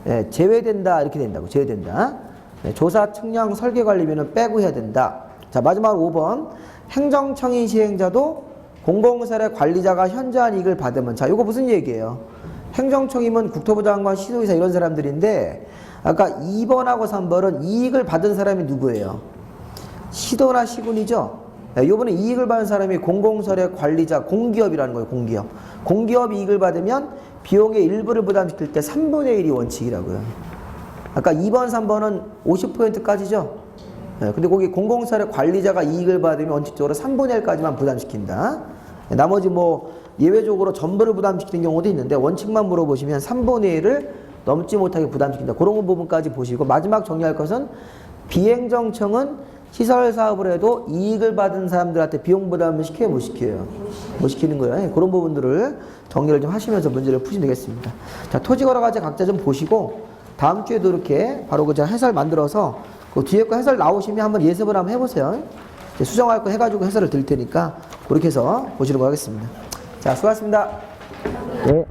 예, 제외된다 이렇게 된다고. 제외된다. 네, 조사, 측량, 설계 관리비는 빼고 해야 된다. 자, 마지막으로 5번 행정청인 시행자도 공공사의 관리자가 현저한 이익을 받으면, 자, 이거 무슨 얘기예요? 행정청이면 국토부 장관, 시도지사 이런 사람들인데 아까 2번하고 3번은 이익을 받은 사람이 누구예요? 시도나 시군이죠. 네, 요번에 이익을 받은 사람이 공공사의 관리자, 공기업이라는 거예요. 공기업. 공기업이 이익을 받으면 비용의 일부를 부담시킬 때 3분의 1이 원칙이라고요. 아까 2번, 3번은 50%까지죠. 네, 근데 거기 공공사의 관리자가 이익을 받으면 원칙적으로 3분의 1까지만 부담시킨다. 네, 나머지 뭐 예외적으로 전부를 부담시키는 경우도 있는데 원칙만 물어보시면 3분의 1을 넘지 못하게 부담시킨다. 그런 부분까지 보시고 마지막 정리할 것은 비행정청은 시설 사업을 해도 이익을 받은 사람들한테 비용 부담을 시켜요, 못 시켜요? 못 시키는 거예요. 네, 그런 부분들을 정리를 좀 하시면서 문제를 푸시면 되겠습니다. 자, 토지 여러 가지 각자 좀 보시고 다음 주에도 이렇게 바로 그 제가 해설 만들어서 그 뒤에 거 해설 나오시면 한번 예습을 한번 해보세요. 수정할 거 해가지고 해설을 드릴 테니까 그렇게 해서 보시려고 하겠습니다. 자, 수고하셨습니다. 네.